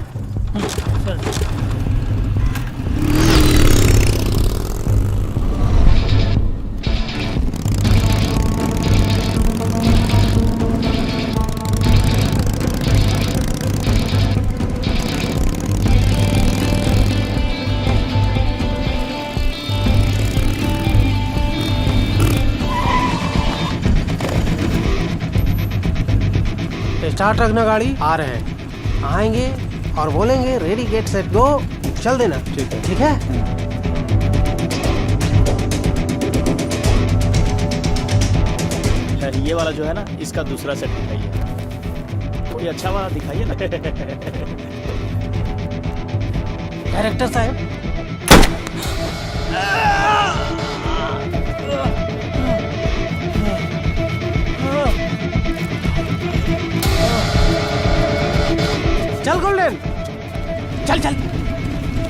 [SPEAKER 19] चल।
[SPEAKER 15] स्टार्ट रखना गाड़ी, आ रहे हैं। आएंगे और बोलेंगे रेडी गेट सेट गो, चल देना। ठीक है।
[SPEAKER 5] ये वाला जो है ना, इसका दूसरा सेट दिखाइए, कोई अच्छा वाला दिखाइए ना।
[SPEAKER 15] डायरेक्टर साहब, चल गोल्डन, चल चल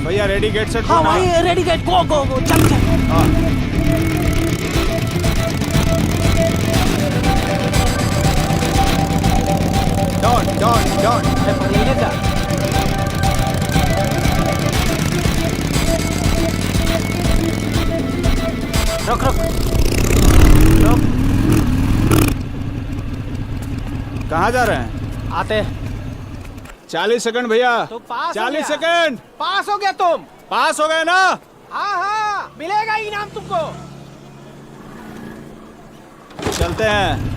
[SPEAKER 14] भैया रेडी गेट सेट।
[SPEAKER 15] हाँ भाई रेडी गेट गो गो गो, चल चल।
[SPEAKER 14] डॉन
[SPEAKER 15] पकड़िए का। रुक रुक रुक।
[SPEAKER 14] कहाँ जा रहे हैं?
[SPEAKER 15] आते
[SPEAKER 14] 40 सेकंड भैया।
[SPEAKER 15] तो पास
[SPEAKER 14] 40 सेकंड।
[SPEAKER 15] पास हो गया तुम।
[SPEAKER 14] पास हो गए ना?
[SPEAKER 15] हाँ हाँ, मिलेगा इनाम तुमको।
[SPEAKER 14] चलते हैं।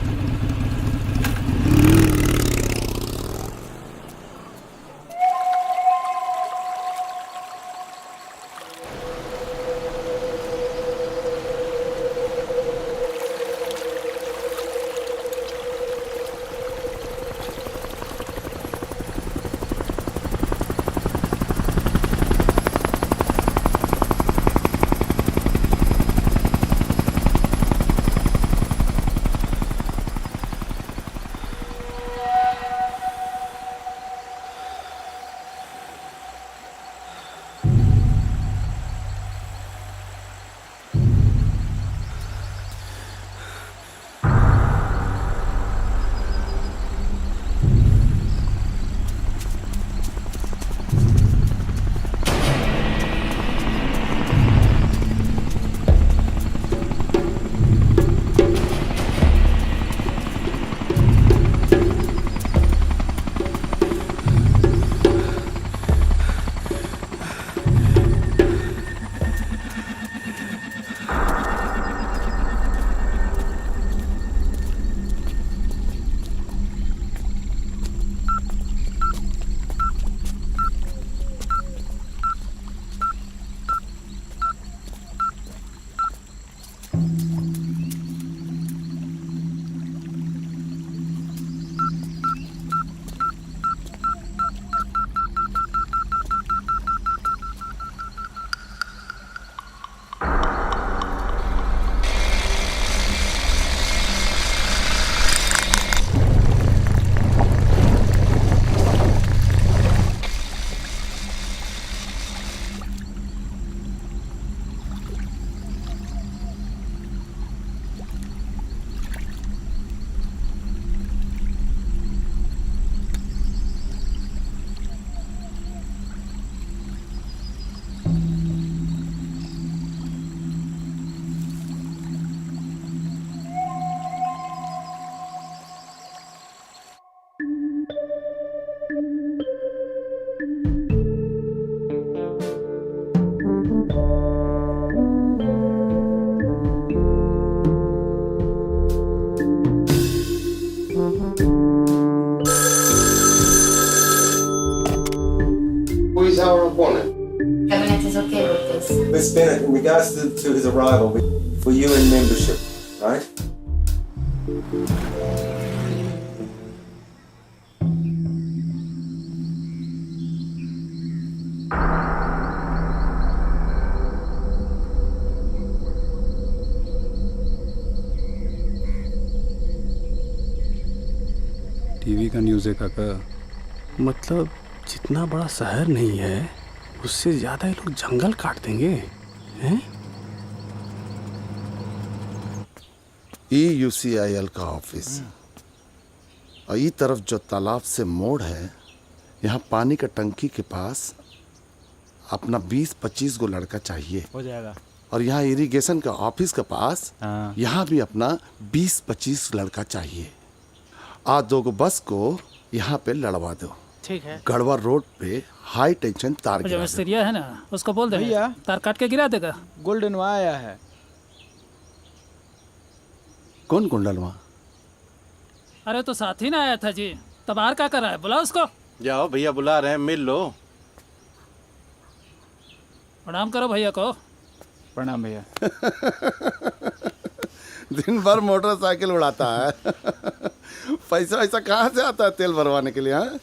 [SPEAKER 2] is our opponent?
[SPEAKER 10] Cabinet is okay with this.
[SPEAKER 2] Miss Bennett, in regards to his arrival, for you in membership, right?
[SPEAKER 16] TV का न्यूज़ है काका।
[SPEAKER 17] मतलब जितना बड़ा शहर नहीं है उससे ज्यादा ये लोग जंगल काट देंगे हैं?
[SPEAKER 3] EUCIL का ऑफिस और ये तरफ जो तालाब से मोड़ है, यहाँ पानी का टंकी के पास अपना 20-25 गो लड़का चाहिए
[SPEAKER 5] हो जाएगा।
[SPEAKER 3] और यहाँ इरिगेशन का ऑफिस के पास यहाँ भी अपना 20-25 लड़का चाहिए। आज 2 गो बस को यहाँ पे लड़वा दो।
[SPEAKER 15] ठीक है।
[SPEAKER 3] गढ़वा रोड पे हाई टेंशन तार
[SPEAKER 19] जो
[SPEAKER 3] गिरा दो।
[SPEAKER 19] मिस्त्रिया है ना, उसको बोल दे
[SPEAKER 20] भैया।
[SPEAKER 19] तार काट के गिरा देगा।
[SPEAKER 20] गोल्डन वहाँ आया है।
[SPEAKER 3] कौन कुंडलवा?
[SPEAKER 19] अरे तो साथ ही ना आया था जी, तबार क्या कर रहा है, बुला उसको।
[SPEAKER 7] जाओ भैया बुला रहे हैं, मिल लो।
[SPEAKER 19] प्रणाम करो भैया को।
[SPEAKER 5] प्रणाम भैया।
[SPEAKER 3] दिन भर मोटरसाइकिल उड़ाता है। पैसा वैसा कहाँ से आता है तेल भरवाने के लिए? हाँ?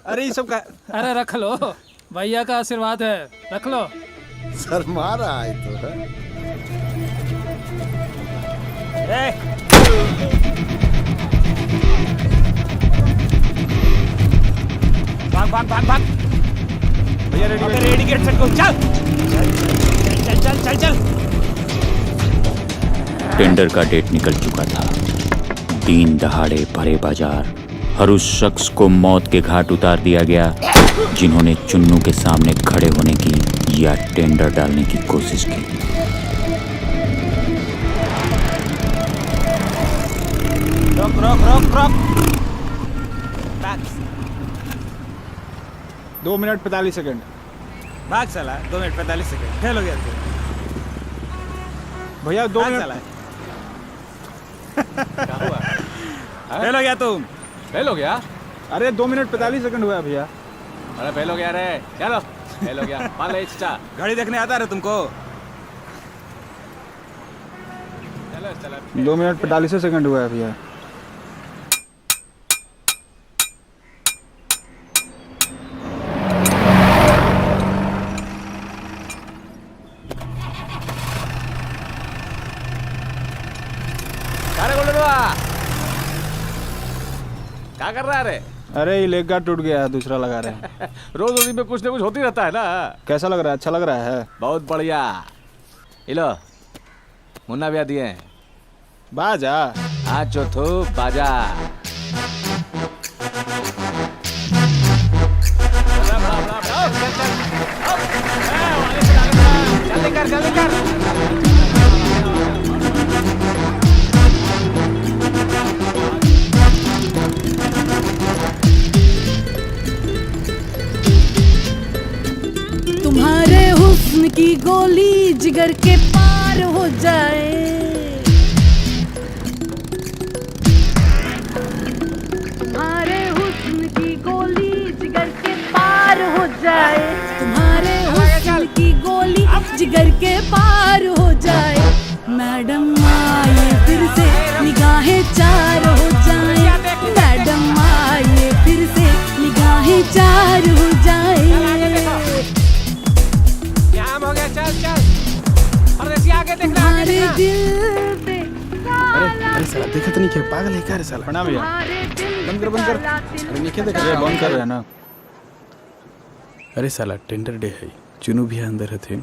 [SPEAKER 15] अरे ये सब का
[SPEAKER 19] अरे रख लो, भैया का आशीर्वाद है, रख लो।
[SPEAKER 3] शर्मा रहा है तो है।
[SPEAKER 15] भाग भाग भाग भाग भैया रेडी गेट सेट को चल चल चल चल चल।
[SPEAKER 1] टेंडर का डेट निकल चुका था। दिन दहाड़े भरे बाजार, हर उस शख्स को मौत के घाट उतार दिया गया जिन्होंने चुन्नू के सामने खड़े होने की या टेंडर डालने की कोशिश की।
[SPEAKER 15] रोक रोक रोक रोक।
[SPEAKER 14] 2 मिनट 45 सेकंड।
[SPEAKER 15] भाग चला 2 मिनट 45 सेकंड। फेल हो गया तू
[SPEAKER 14] भैया 2 मिनट
[SPEAKER 15] चला। क्या हुआ? फेल हो गया तुम।
[SPEAKER 14] फेल हो गया? अरे 2 मिनट 45 सेकंड हुआ भैया।
[SPEAKER 15] अरे फेल हो गया रे। चलो फेल हो गया। मान लो घड़ी देखने आता है तुमको। चलो चलो
[SPEAKER 14] 2 मिनट 45 सेकंड हुआ है भैया।
[SPEAKER 15] क्या कर रहा है रे?
[SPEAKER 14] अरे ये लेग गार्ड टूट गया है, दूसरा लगा रहे हैं।
[SPEAKER 15] रोज उसी में कुछ ना कुछ होती रहता है ना।
[SPEAKER 14] कैसा लग रहा है? अच्छा लग रहा है?
[SPEAKER 15] बहुत बढ़िया। इलो मुन्ना भी दिए हैं।
[SPEAKER 14] बाजा
[SPEAKER 15] आज जो थू बाजा। जल्दी कर जल्दी कर।
[SPEAKER 4] तुम्हारे हुस्न की गोली जिगर के पार हो जाए, तुम्हारे हुस्न की गोली जिगर के पार हो जाए, तुम्हारे हुस्न की गोली जिगर के पार हो जाए। मैडम आए फिर से निगाहें चार हो जाए, मैडम आए फिर से निगाहें चार हो जाए।
[SPEAKER 15] हो गया चल चल। और ऐसे आगे देखना
[SPEAKER 4] तुम्हारे दिल पे
[SPEAKER 17] अरे साला देखत नहीं क्या पागल है क्या रे साला?
[SPEAKER 14] प्रणाम भैया।
[SPEAKER 17] बंद कर बंद कर। अरे नहीं क्या देख रहा है?
[SPEAKER 14] बंद कर रहे हैं ना।
[SPEAKER 17] अरे साला टेंडर डे है, चुनू भी अंदर थे।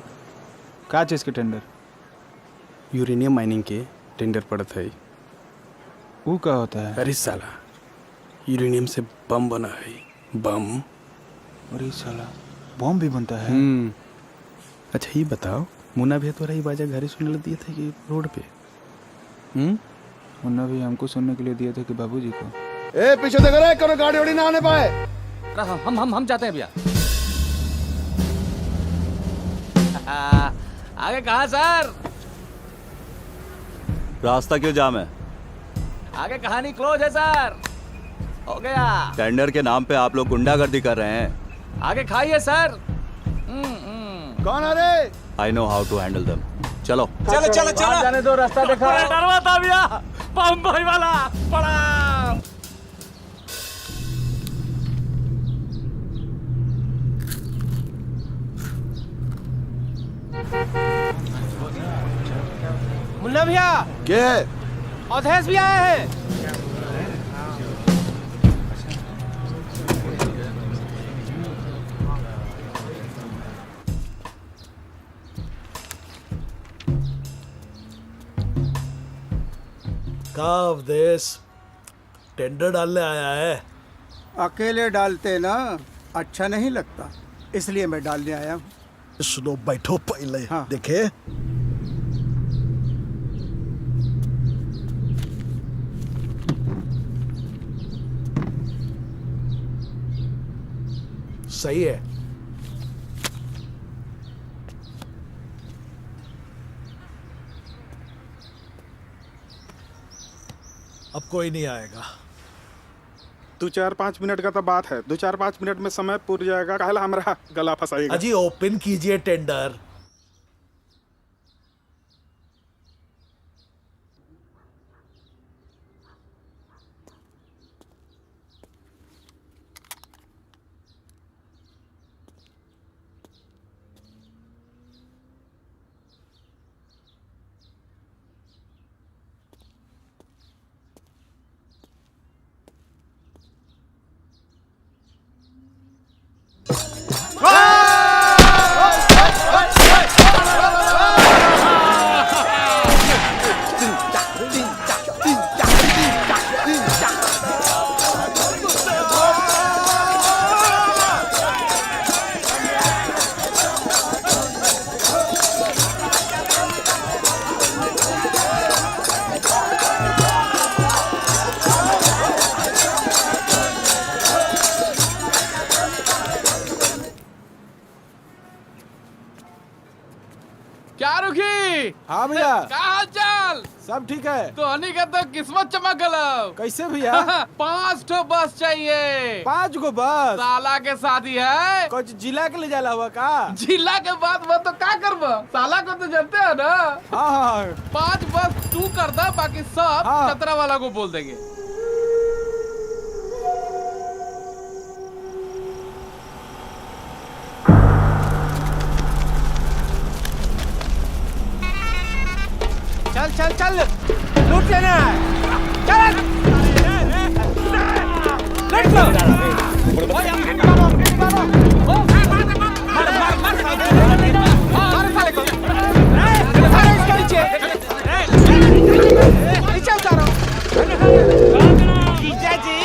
[SPEAKER 14] क्या चीज के टेंडर?
[SPEAKER 17] यूरेनियम माइनिंग के टेंडर पड़त है।
[SPEAKER 14] वो क्या होता है?
[SPEAKER 17] अरे साला यूरेनियम से बम बना है, बम।
[SPEAKER 14] अरे साला बम भी बनता है?
[SPEAKER 17] अच्छा ये बताओ, मुन्ना भी तो रही बाजा घर ही सुनने दिए थे कि रोड पे?
[SPEAKER 14] मुन्ना भी हमको सुनने के लिए दिए थे कि बाबूजी को।
[SPEAKER 3] ए पीछे देख रहे, करो गाड़ी वाड़ी ना आने पाए।
[SPEAKER 15] हम जाते हैं भैया। आगे कहाँ सर?
[SPEAKER 21] रास्ता क्यों जाम है?
[SPEAKER 15] आगे कहानी क्लोज है सर। हो गया।
[SPEAKER 21] टेंडर के नाम पे आप लोग गुंडागर्दी कर रहे हैं।
[SPEAKER 15] आगे खाइए सर।
[SPEAKER 3] कौन है रे?
[SPEAKER 21] I know how to handle them. चलो
[SPEAKER 15] चलो चलो चलो। जाने दो, रास्ता देखो। डरवा था भैया, बम्बई वाला पड़ा। मुन्ना भैया
[SPEAKER 3] के
[SPEAKER 15] अवधेश भी आए हैं।
[SPEAKER 7] का अवधेश टेंडर डालने आया है?
[SPEAKER 8] अकेले डालते ना अच्छा नहीं लगता, इसलिए मैं डालने आया हूँ।
[SPEAKER 7] सुनो बैठो पहले।
[SPEAKER 8] हाँ।
[SPEAKER 7] देखे सही है। अब कोई नहीं आएगा।
[SPEAKER 6] 2-4-5 मिनट का तो बात है, 2-4-5 मिनट में समय पूर जाएगा, काहेला हमरा गला फंसाएगा।
[SPEAKER 7] अजी ओपन कीजिए टेंडर।
[SPEAKER 15] क्या रुखी?
[SPEAKER 17] हाँ भैया।
[SPEAKER 15] क्या हाल चाल?
[SPEAKER 17] सब ठीक है।
[SPEAKER 15] तो हनी का तो किस्मत चमक गलो।
[SPEAKER 17] कैसे भैया?
[SPEAKER 15] 5 ठो बस चाहिए।
[SPEAKER 17] 5 गो बस?
[SPEAKER 15] साला के शादी है।
[SPEAKER 17] कुछ जिला के ले जाला हुआ का?
[SPEAKER 15] जिला के बाद वो तो क्या करबो? साला को तो जानते हो ना?
[SPEAKER 17] हाँ।
[SPEAKER 15] 5 बस तू कर दे, बाकी सब 17 वाला को बोल देंगे।
[SPEAKER 17] चल चल चल, लूट लेना है। चल लूट लो। नीचे उतारो। जीजा जी।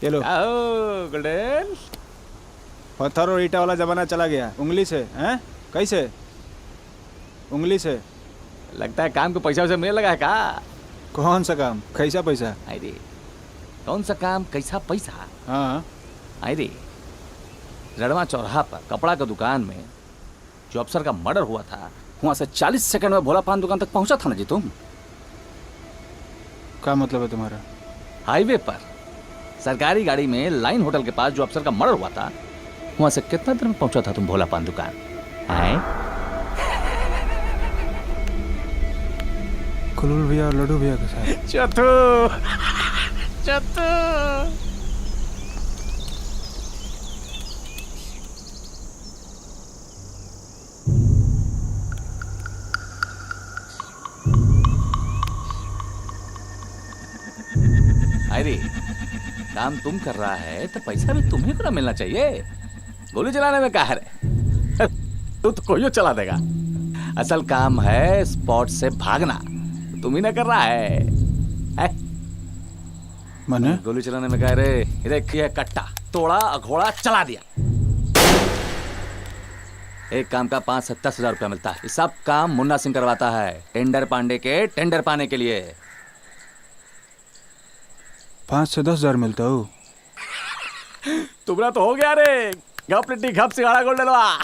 [SPEAKER 20] ये लो।
[SPEAKER 17] गोल्डन।
[SPEAKER 20] पत्थर और ईटा वाला जमाना चला गया। उंगली से हैं? कैसे? उंगली से।
[SPEAKER 5] लगता है काम को पैसा वैसा मिलने लगा है का?
[SPEAKER 20] कौन सा काम? कैसा पैसा?
[SPEAKER 5] अरे कौन सा काम कैसा पैसा?
[SPEAKER 20] हाँ।
[SPEAKER 5] अरे रड़वा चौराहा पर कपड़ा का दुकान में जो अफसर का मर्डर हुआ था, वहां से 40 सेकंड में भोला पान दुकान तक पहुंचा था ना जी तुम?
[SPEAKER 20] क्या मतलब है तुम्हारा?
[SPEAKER 5] हाईवे पर सरकारी गाड़ी में लाइन होटल के पास जो अफसर का मर्डर हुआ था, वहां से कितना देर में पहुंचा था तुम भोला पान दुकान? हैं?
[SPEAKER 20] कुलुल भैया और लड्डू भैया के साथ।
[SPEAKER 5] चतु चतु। अरे काम तुम कर रहा है तो पैसा भी तुम्हें को ना मिलना चाहिए। गोली चलाने में क्या है? तू तो कोई चला देगा। असल काम है स्पॉट से भागना, तुम ही ना कर रहा है?
[SPEAKER 20] मने?
[SPEAKER 5] गोली चलाने में कह रहे देखिए कट्टा तोड़ा अघोड़ा चला दिया। एक काम का 5 से 10 हजार रुपया मिलता है। सब काम मुन्ना सिंह करवाता है टेंडर पांडे के टेंडर पाने के लिए।
[SPEAKER 20] 5 से 10 हजार मिलता हो?
[SPEAKER 5] तुम्हारा तो हो गया रे। घप लिट्टी घप सिंगाड़ा गोल डलवा।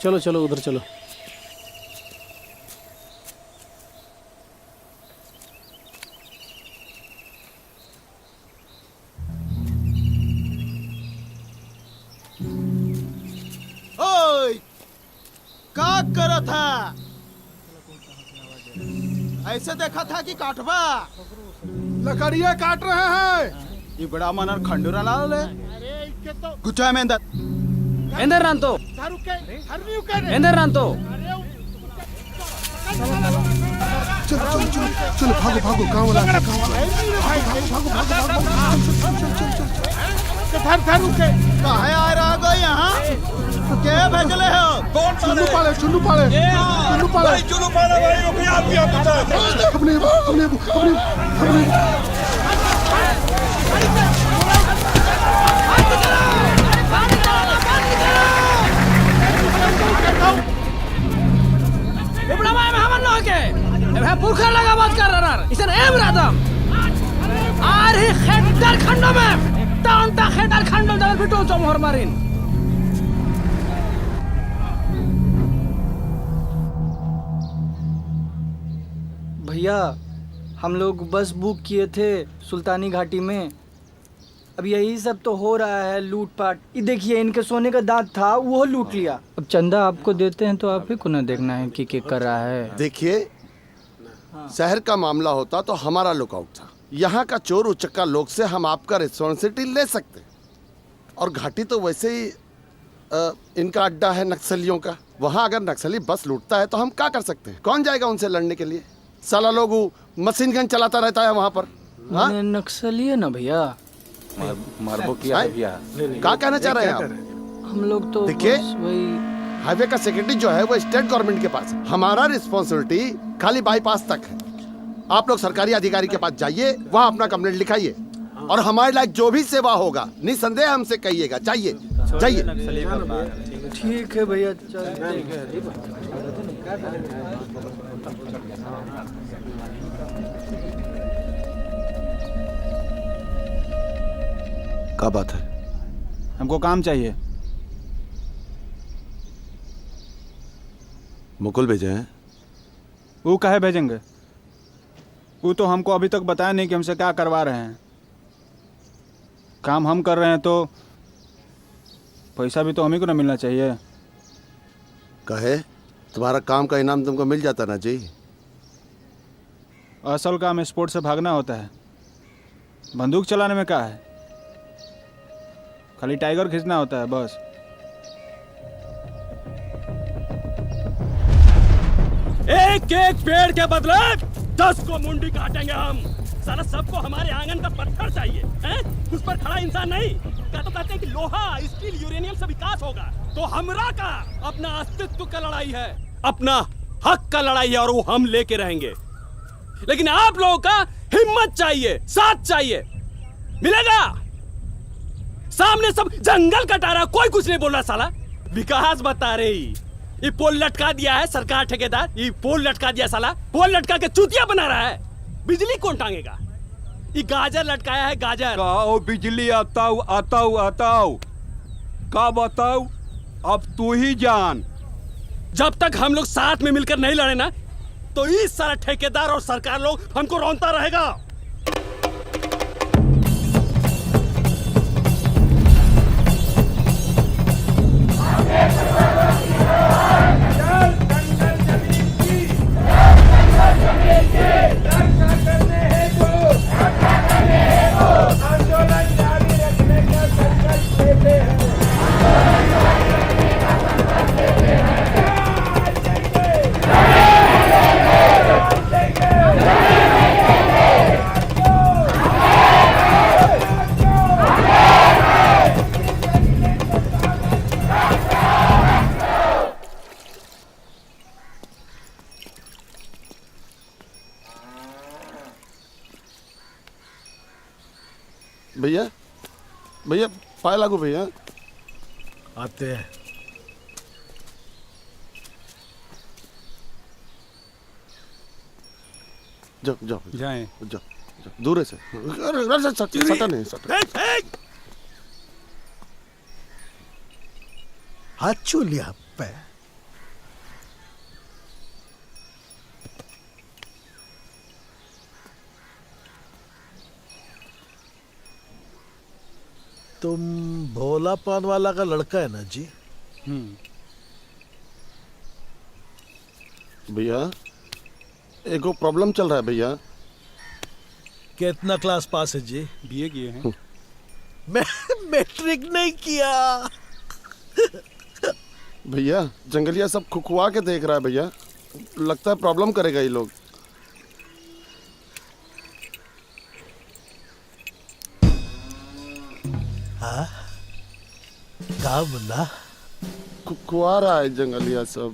[SPEAKER 17] चलो चलो उधर चलो।
[SPEAKER 8] ओए, का करा था? ऐसे देखा था कि काटवा?
[SPEAKER 6] लकड़िया काट रहे हैं।
[SPEAKER 8] ये बड़ा मनर खंडूरा ला ले। गुच्चा में अंदर।
[SPEAKER 17] अंदर रान तो। अंदर रान तो।
[SPEAKER 6] चलो चलो चलो चलो, भागो भागो, गाँव वाला धर रुके
[SPEAKER 20] काहे आ रहा गो यहाँ के भेजले हो
[SPEAKER 6] चुन्नू पाले चुन्नू पाले चुन्नू पाले
[SPEAKER 3] चुन्नू पाले भाई रुपया आप भी
[SPEAKER 6] अपने
[SPEAKER 15] पुरखा लगा बात कर रहा है इसे एम रादम आर ही खेतर खंडो में तांता खेतर खंडो जल बिटो चमहर मारिन
[SPEAKER 24] भैया हम लोग बस बुक किए थे सुल्तानी घाटी में। अब यही सब तो हो रहा है, लूटपाट। ये देखिए इनके सोने का दांत था वो लूट लिया। अब चंदा आपको देते हैं तो आप ही को ना देखना है कि कर रहा है।
[SPEAKER 3] देखिए शहर का मामला होता तो हमारा लुकआउट था। यहाँ का चोर उचक्का लोग से हम आपका रिस्पॉन्सिबिलिटी ले सकते, और घाटी तो वैसे ही इनका अड्डा है नक्सलियों का। वहाँ अगर नक्सली बस लूटता है तो हम क्या कर सकते हैं? कौन जाएगा उनसे लड़ने के लिए? साला लोग मशीन गन चलाता रहता है वहाँ पर।
[SPEAKER 24] नक्सली है ना भैया,
[SPEAKER 3] मारबो किया है भैया। क्या कहना चाह रहे हैं आप?
[SPEAKER 24] हम लोग तो
[SPEAKER 3] देखिए हाईवे का सिक्योरिटी जो है वो स्टेट गवर्नमेंट के पास है। हमारा रिस्पॉन्सिबिलिटी खाली बाईपास तक है। आप लोग सरकारी अधिकारी के पास जाइए, वहाँ अपना कंप्लेंट लिखाइए, और हमारे लायक जो भी सेवा होगा निसंदेह हमसे कहिएगा। जाइए जाइए।
[SPEAKER 24] ठीक है भैया।
[SPEAKER 3] क्या बात है?
[SPEAKER 16] हमको काम चाहिए।
[SPEAKER 3] मुकुल भेजे हैं?
[SPEAKER 16] वो काहे भेजेंगे? वो तो हमको अभी तक बताया नहीं कि हमसे क्या करवा रहे हैं। काम हम कर रहे हैं तो पैसा भी तो हम ही को ना मिलना चाहिए।
[SPEAKER 3] कहे तुम्हारा काम का इनाम तुमको मिल जाता ना जी।
[SPEAKER 16] असल काम स्पोर्ट से भागना होता है, बंदूक चलाने में क्या है? खाली टाइगर खींचना होता है बस।
[SPEAKER 23] एक एक पेड़ के बदले 10 को मुंडी काटेंगे हम। साला सबको हमारे आंगन का पत्थर चाहिए हैं? उस पर खड़ा इंसान नहीं। क्या तो कहते हैं कि लोहा, स्टील, यूरेनियम से विकास होगा, तो हमरा का अपना अस्तित्व का लड़ाई है, अपना हक का लड़ाई है, और वो हम लेके रहेंगे। लेकिन आप लोगों का हिम्मत चाहिए, साथ चाहिए। मिलेगा? सामने सब जंगल कटा रहा, कोई कुछ नहीं बोल रहा। साला विकास बता रही, ये पोल लटका दिया है सरकार ठेकेदार, ये पोल लटका दिया। साला पोल लटका के चूतिया बना रहा है। बिजली कौन टांगेगा? ये गाजर लटकाया है, गाजर।
[SPEAKER 14] कहो बिजली ataऊ ataऊ ataऊ का बताऊ, अब तू ही जान।
[SPEAKER 23] जब तक हम लोग साथ में मिलकर नहीं लड़े ना, तो इस सारा ठेकेदार और सरकार लोग हमको रौंदता रहेगा।
[SPEAKER 3] भैया भैया पाए लागू भैया।
[SPEAKER 7] आते हैं।
[SPEAKER 3] जाओ जाओ
[SPEAKER 16] जाएं।
[SPEAKER 3] जाओ दूर से। सटा नहीं सटा।
[SPEAKER 7] हाथ छू लिया पे। तुम भोला पान वाला का लड़का है ना जी?
[SPEAKER 3] भैया एगो प्रॉब्लम चल रहा है भैया।
[SPEAKER 7] कितना क्लास पास है जी?
[SPEAKER 16] बीए किए हैं।
[SPEAKER 7] मैं मैट्रिक नहीं किया।
[SPEAKER 3] भैया जंगलिया सब खुखुआ के देख रहा है भैया, लगता है प्रॉब्लम करेगा ये लोग।
[SPEAKER 7] हाँ का मुन्ना
[SPEAKER 3] कुआरा है जंगलिया सब।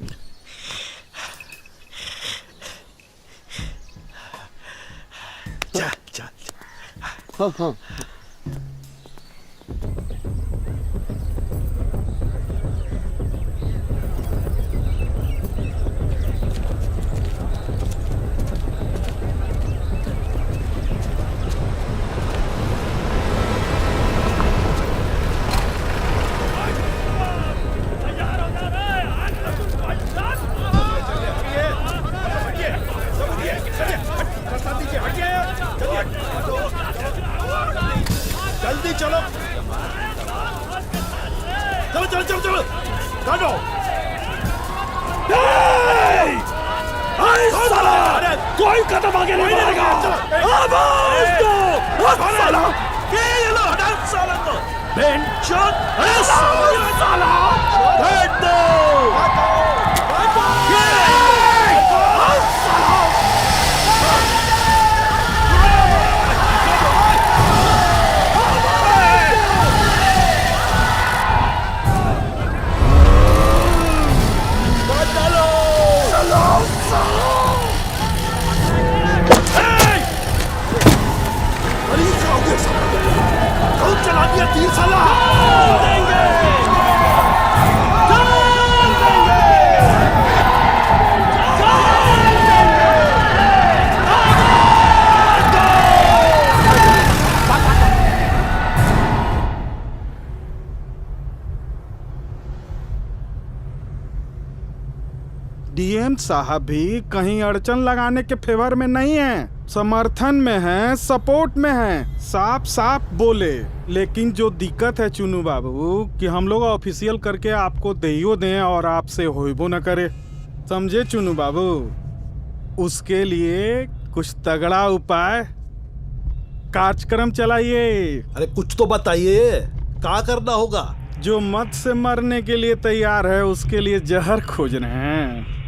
[SPEAKER 7] चल चल
[SPEAKER 3] हाँ हाँ
[SPEAKER 7] जल्दी चलो चलो चलो चलो चलो काटो कोई कदम आगे नहीं बढ़ेगा। आवाज दो साला ये लो हटा साला को बेंचोद साला बैठ दो चला दिया तीर साला देंगे
[SPEAKER 9] डीएम साहब भी कहीं अड़चन लगाने के फेवर में नहीं है, समर्थन में है, सपोर्ट में है, साफ साफ बोले। लेकिन जो दिक्कत है चुनू बाबू कि हम लोग ऑफिशियल करके आपको देइयो दें और आपसे होइबो न करे, समझे चुनू बाबू? उसके लिए कुछ तगड़ा उपाय कार्यक्रम चलाइए।
[SPEAKER 7] अरे कुछ तो बताइए, क्या करना होगा?
[SPEAKER 9] जो मत से मरने के लिए तैयार है उसके लिए जहर खोज रहे हैं।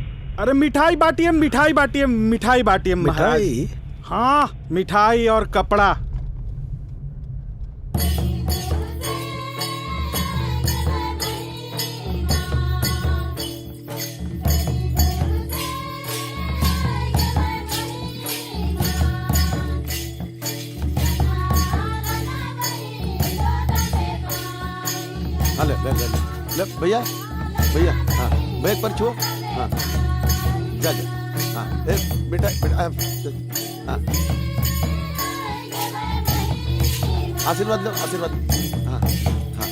[SPEAKER 9] अरे मिठाई बांटिए, मिठाई बांटिए, मिठाई बांटिए।
[SPEAKER 7] मिठाई?
[SPEAKER 9] हाँ, मिठाई और कपड़ा।
[SPEAKER 3] ले ले ले ले भैया भैया हाँ बैग पर छुओ हाँ जा जा हाँ बेटा बेटा हाँ आशीर्वाद लो आशीर्वाद हाँ हाँ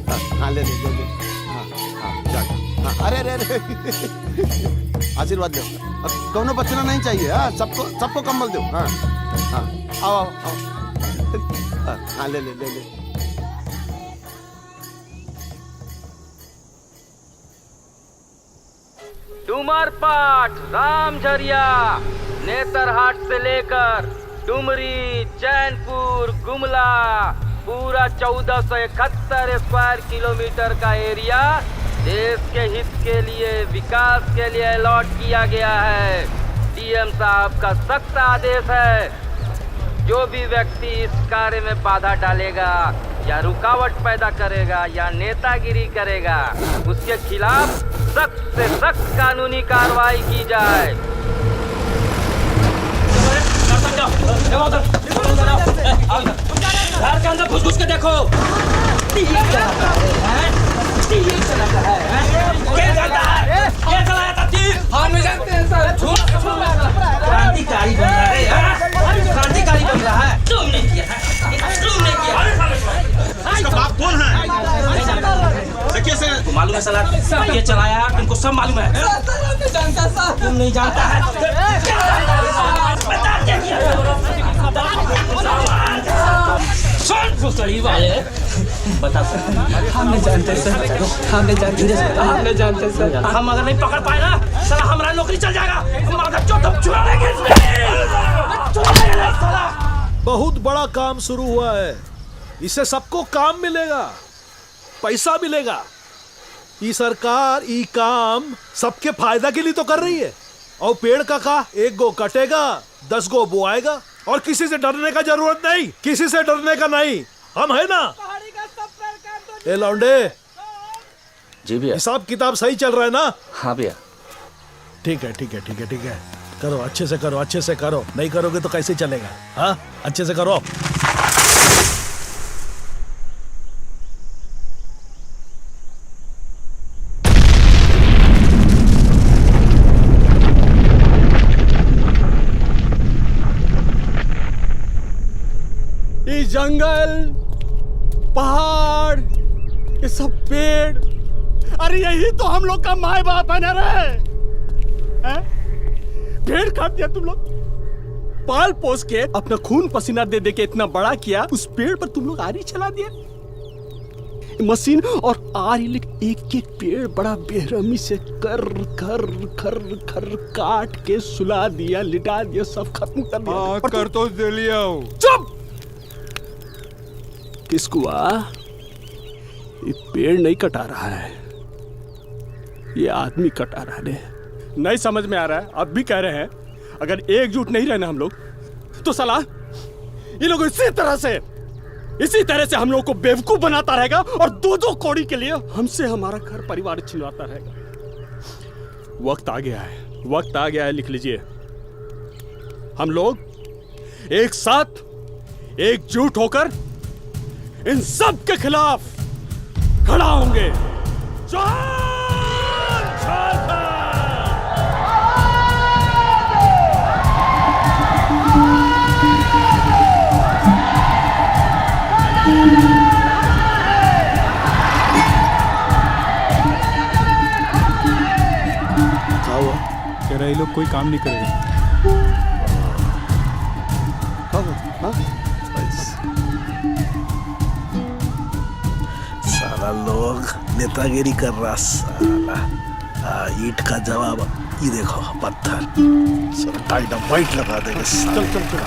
[SPEAKER 3] हाँ हाँ ले ले ले ले हाँ हाँ जा हाँ अरे अरे अरे आशीर्वाद लो कौनो बचना नहीं चाहिए हाँ सबको सबको कंबल दो हाँ हाँ आओ आओ आओ हाँ ले ले ले ले
[SPEAKER 11] डुमरपाट, रामझरिया, नेतरहाट से लेकर डुमरी, चैनपुर, गुमला, पूरा 1471 स्क्वायर किलोमीटर का एरिया देश के हित के लिए, विकास के लिए अलॉट किया गया है। डीएम साहब का सख्त आदेश है, जो भी व्यक्ति इस कार्य में बाधा डालेगा या रुकावट पैदा करेगा या नेतागिरी करेगा, उसके खिलाफ सख्त से सख्त कानूनी कार्रवाई की जाए।
[SPEAKER 23] घर के अंदर घुस घुस के देखो।
[SPEAKER 11] हम नहीं जानते हैं सर। क्रांतिकारी बन रहा है, क्रांतिकारी बन रहा है। तुमने किया है, तुमने किया है।
[SPEAKER 7] इसका बाप कौन है? देखिए सर,
[SPEAKER 23] तुम मालूम है साला ये चलाया, तुमको सब मालूम है।
[SPEAKER 11] तुम नहीं जानता है।
[SPEAKER 23] सुन वाले बता सर,
[SPEAKER 11] हम नहीं जानते सर, हम नहीं जानते, हम नहीं जानते सर।
[SPEAKER 23] हम अगर नहीं पकड़ पाए ना साला हमारा नौकरी चल जाएगा। हम चुरा लेंगे साला।
[SPEAKER 7] बहुत बड़ा काम शुरू हुआ है, इससे सबको काम मिलेगा, पैसा मिलेगा। ये सरकार ये काम सबके फायदा के लिए तो कर रही है। और पेड़ का एक गो कटेगा 10 गो बोआएगा। और किसी से डरने का जरूरत नहीं, किसी से डरने का नहीं। हम है ना। ए लौंडे,
[SPEAKER 17] जी भैया।
[SPEAKER 7] हिसाब किताब सही चल रहा है ना?
[SPEAKER 17] हाँ भैया।
[SPEAKER 7] ठीक है ठीक है ठीक है ठीक है, करो अच्छे से करो, अच्छे से करो, नहीं करोगे तो कैसे चलेगा? हाँ अच्छे से करो।
[SPEAKER 17] ये जंगल, पहाड़, ये सब पेड़, अरे यही तो हम लोग का माए बाप है ना रे। पेड़ काट दिया तुम लोग, पाल पोस के अपना खून पसीना दे दे के इतना बड़ा किया, उस पेड़ पर तुम लोग आरी चला दिया। मशीन और आरी लेके एक एक पेड़ बड़ा बेरहमी से कर कर कर कर काट के सुला दिया, लिटा दिया, सब खत्म कर दिया।
[SPEAKER 14] हाँ, कर तो दे लिया हूँ।
[SPEAKER 17] चुप! किसकुआ, ये पेड़ नहीं कटा रहा है, ये आदमी कटा रहा है। नहीं समझ में आ रहा है, अब भी कह रहे हैं अगर एकजुट नहीं रहना हम लोग तो साला ये लोग इसी तरह से हम लोग को बेवकूफ बनाता रहेगा और दो दो कौड़ी के लिए हमसे हमारा घर परिवार छिनवाता रहेगा। वक्त आ गया है, वक्त आ गया है, लिख लीजिए। हम लोग एक साथ एकजुट होकर इन सब के खिलाफ खड़ा होंगे।
[SPEAKER 9] कह रहे लोग कोई काम नहीं करेगा।
[SPEAKER 7] साला लोग नेतागिरी कर रहा साला। ईंट का जवाब ये देखो, पत्थर। डायनामाइट लगा देंगे। चल चल चल।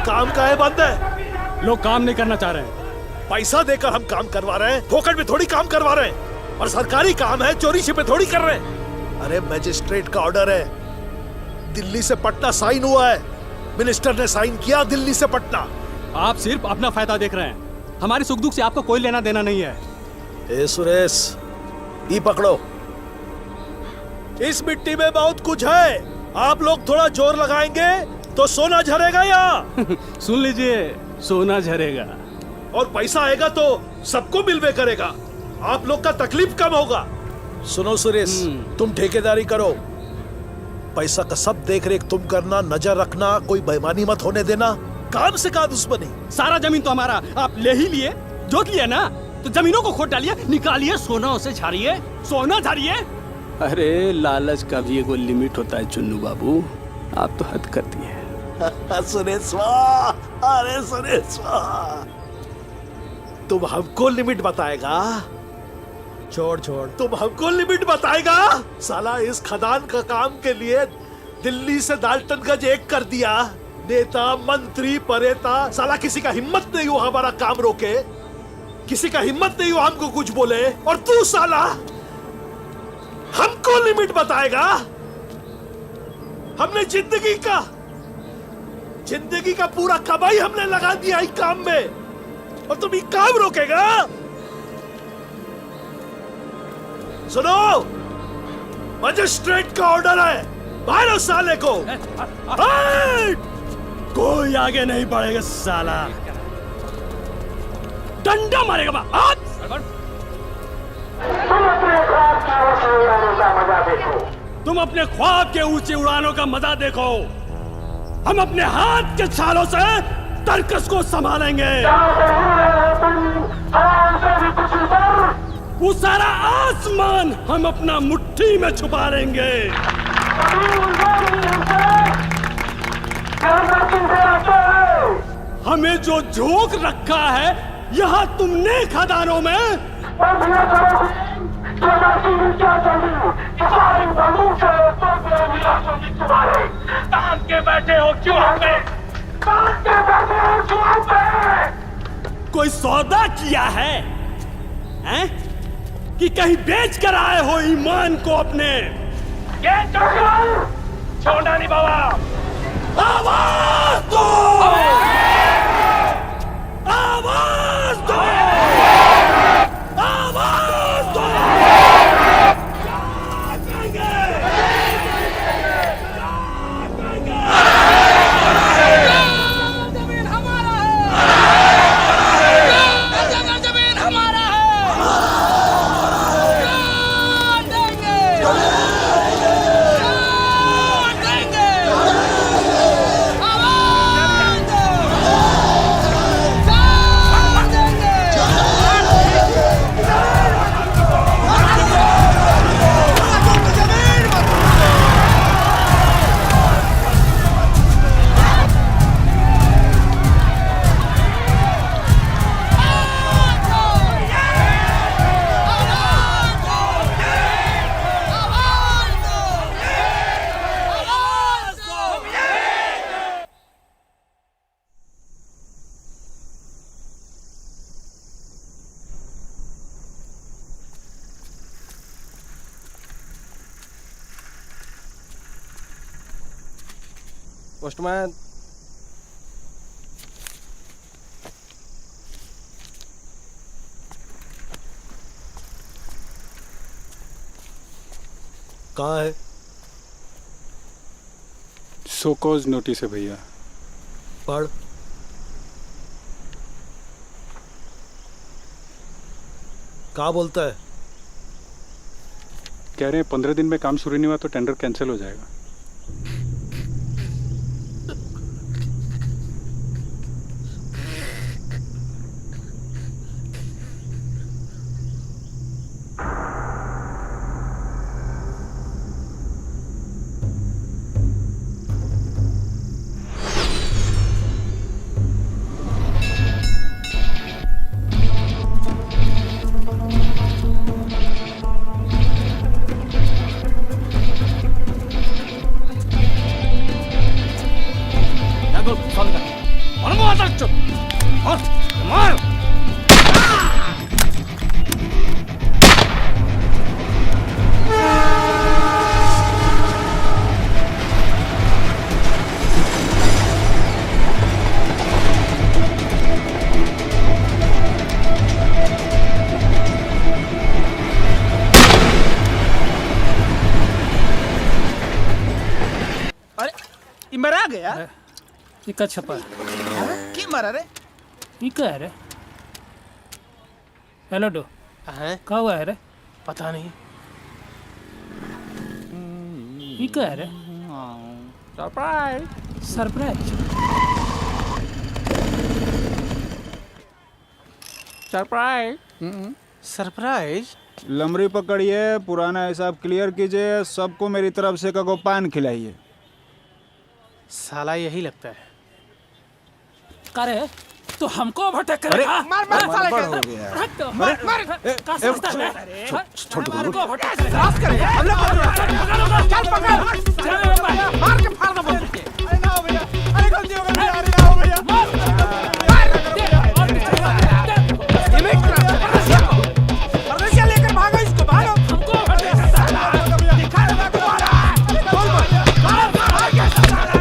[SPEAKER 7] काम का है बंद है,
[SPEAKER 17] लोग काम नहीं करना चाह रहे हैं।
[SPEAKER 7] पैसा देकर हम काम करवा रहे हैं, फोकट में थोड़ी काम करवा रहे हैं। और सरकारी काम है, चोरी छिपे थोड़ी कर रहे हैं। अरे मजिस्ट्रेट का ऑर्डर है, दिल्ली से पटना साइन हुआ है, मिनिस्टर ने साइन किया, दिल्ली से पटना।
[SPEAKER 17] आप सिर्फ अपना फायदा देख रहे हैं, हमारी सुख दुख से आपको कोई लेना देना नहीं है।
[SPEAKER 7] ए सुरेश, ये पकड़ो, इस मिट्टी में बहुत कुछ है। आप लोग थोड़ा जोर लगाएंगे तो सोना झरेगा या
[SPEAKER 17] सुन लीजिए, सोना झरेगा।
[SPEAKER 7] और पैसा आएगा तो सबको मिलवे करेगा, आप लोग का तकलीफ कम होगा। सुनो सुरेश, तुम ठेकेदारी करो, पैसा का सब देख रेख तुम करना, नजर रखना, कोई बेईमानी मत होने देना। काम से का दुश्मनी।
[SPEAKER 17] सारा जमीन तो हमारा, आप ले ही लिए, जोत लिए ना, तो जमीनों को खोद डालिए, निकालिए, सोना उसे झाड़िए, सोना झाड़िए। अरे लालच का भी एक लिमिट होता है चुन्नू बाबू, आप तो हद कर दिए।
[SPEAKER 7] सुरेश वाह, अरे सुरेश वाह, तुम हमको लिमिट बताएगा? छोड़ छोड़, तुम हमको लिमिट बताएगा? साला इस खदान का काम के लिए दिल्ली से डाल्टनगंज एक कर दिया, नेता मंत्री परेता, साला किसी का हिम्मत नहीं हुआ हमारा काम रोके, किसी का हिम्मत नहीं हुआ हमको कुछ बोले, और तू साला हमको लिमिट बताएगा? हमने जिंदगी का पूरा कमाई हमने लगा दिया इस काम में, और तुम ये काम रोकेगा? सुनो, मजिस्ट्रेट का ऑर्डर है, मारो साले को।
[SPEAKER 17] कोई आगे नहीं बढ़ेगा साला, डंडा मारेगा बा। तुम अपने ख्वाब के ऊंचे उड़ानों का मजा देखो, हम अपने हाथ के छालों से तरकस को संभालेंगे। वो सारा आसमान हम अपना मुट्ठी में छुपा लेंगे। हमें जो झोंक रखा है
[SPEAKER 23] यहाँ तुमने खदानों में के बैठे हो क्यों कोई सौदा किया है, हैं? कि कहीं बेच कर आए हो ईमान को अपने? ये छोड़ा नहीं बाबा, आवाज दो, आवाज दो, आवाज दो।
[SPEAKER 4] जमीन हमारा है, जमीन हमारा है, देंगे, देंगे, आवाज दो,
[SPEAKER 17] पोस्टमैन।
[SPEAKER 7] कहाँ है?
[SPEAKER 14] सो कॉज नोटिस है भैया।
[SPEAKER 7] पढ़। क्या बोलता है?
[SPEAKER 14] कह रहे हैं 15 दिन में काम शुरू नहीं हुआ तो टेंडर कैंसिल हो जाएगा।
[SPEAKER 15] मरा गया
[SPEAKER 19] इका छपा
[SPEAKER 15] की मरा रे
[SPEAKER 19] इका है रे। हेलो डो क्या हुआ है रे?
[SPEAKER 17] पता नहीं।
[SPEAKER 19] इका है रे।
[SPEAKER 15] Surprise
[SPEAKER 19] surprise
[SPEAKER 15] surprise surprise.
[SPEAKER 9] लमड़ी पकड़िए, पुराना हिसाब क्लियर कीजिए, सबको मेरी तरफ से कगो पान खिलाइए।
[SPEAKER 17] साला यही लगता है।
[SPEAKER 19] करे तो हमको भटक कर
[SPEAKER 15] मार मार साले के
[SPEAKER 19] मार मार का सोचता है?
[SPEAKER 15] छोड़ दो को भटक रास करे हम लोग चल पकड़ मार के फाड़ दो बंदूक के। अरे ना हो भैया, अरे गलती हो गई, अरे ना हो भैया, मार परदेसिया लेकर भागो इसको, भागो हमको भटक दिखा दे को मारा। बोल मार मार के साला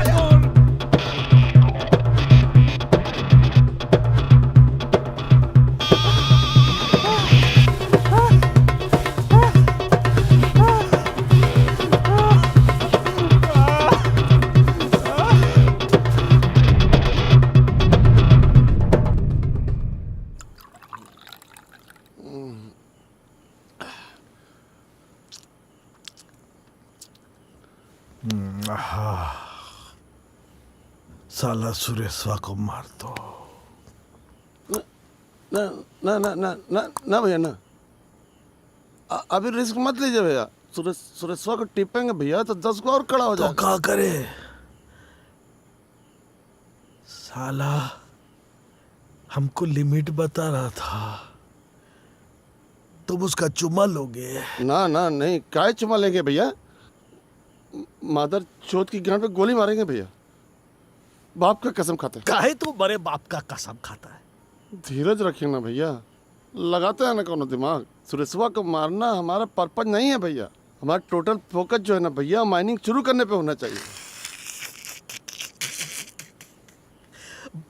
[SPEAKER 7] साला सुरेशवा को मार दो।
[SPEAKER 3] ना ना ना ना ना ना भैया ना, अभी रिस्क मत लीजिए भैया। सुरेशवा को टिपेंगे भैया तो 10 को और खड़ा हो जाए। तो क्या करे साला,
[SPEAKER 7] हमको लिमिट बता रहा था, तुम उसका चुम्मा लोगे?
[SPEAKER 3] ना ना नहीं, काय चुमा लेंगे भैया? मादर चौथ की गांड पे गोली मारेंगे भैया। बाप का कसम खाता है।
[SPEAKER 7] काहे तू बड़े बाप का कसम खाता है?
[SPEAKER 3] धीरज रखिए ना भैया, लगाते हैं ना कोनो दिमाग। सुरेशवा को मारना हमारा पर्पज नहीं है भैया। हमारा टोटल फोकस जो है ना भैया, माइनिंग शुरू करने पे होना चाहिए।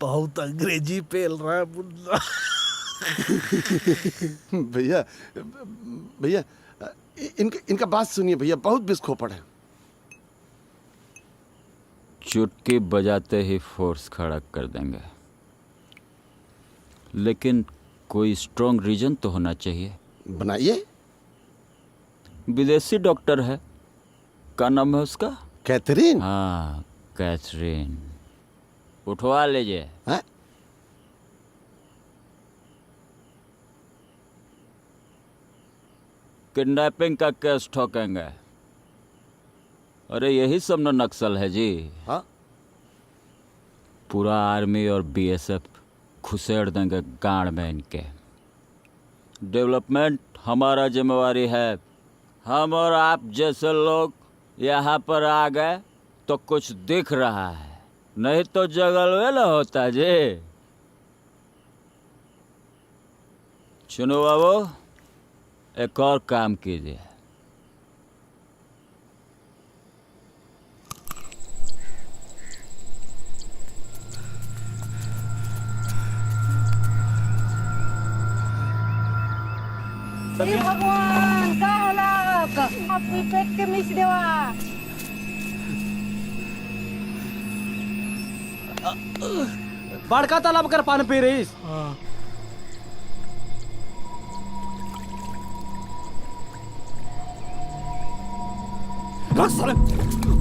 [SPEAKER 7] बहुत अंग्रेजी पेल रहा है मुन्ना।
[SPEAKER 3] भैया भैया इनका बात सुनिए भैया, बहुत बिस्खोपड़ है।
[SPEAKER 1] चुटकी बजाते ही फोर्स खड़ा कर देंगे, लेकिन कोई स्ट्रॉन्ग रीजन तो होना चाहिए।
[SPEAKER 3] बनाइए।
[SPEAKER 1] विदेशी डॉक्टर है, क्या नाम है उसका?
[SPEAKER 3] कैथरीन।
[SPEAKER 1] हाँ कैथरीन, उठवा लीजिए। किडनैपिंग का केस ठोकेंगे। अरे यही सब ना नक्सल है जी।
[SPEAKER 3] हाँ?
[SPEAKER 1] पूरा आर्मी और बीएसएफ खुसेड़ देंगे गांड में इनके। डेवलपमेंट हमारा जिम्मेवारी है। हम और आप जैसे लोग यहाँ पर आ गए तो कुछ दिख रहा है, नहीं तो जंगल में ना होता जी। सुनो बाबू, एक और काम कीजिए।
[SPEAKER 4] हे भगवान, का होला आपली पेट के मिस देवा।
[SPEAKER 17] बड़का तालाब कर पानी पी रही।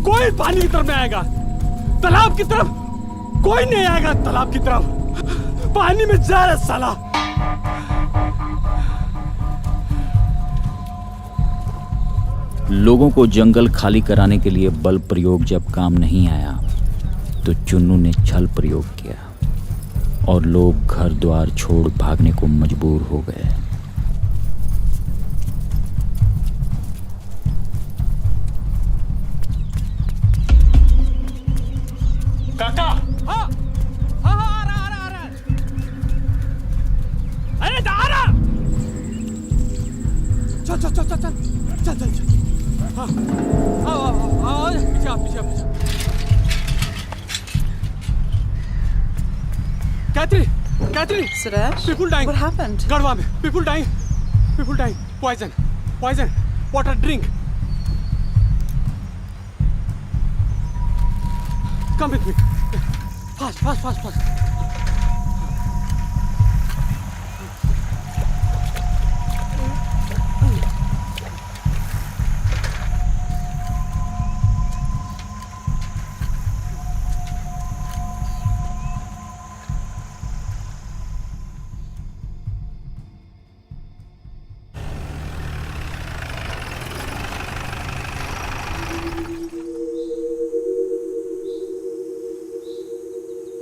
[SPEAKER 23] कोई पानी की तरफ नहीं आएगा, तालाब की तरफ कोई नहीं आएगा। तालाब की तरफ पानी में जा रहा साला।
[SPEAKER 1] लोगों को जंगल खाली कराने के लिए बल प्रयोग जब काम नहीं आया तो चुन्नू ने छल प्रयोग किया और लोग घर द्वार छोड़ भागने को मजबूर हो गए।
[SPEAKER 23] काका, हाँ हाँ हाँ, आ रहा अरे आ रहा। चल चल चल चल चल चल चल चल। हाँ हाँ, पीछे। Catherine,
[SPEAKER 10] Suresh,
[SPEAKER 23] people dying.
[SPEAKER 10] what happened?
[SPEAKER 23] Gadwa mein, people dying. Poison, water, drink. Come with me. Fast.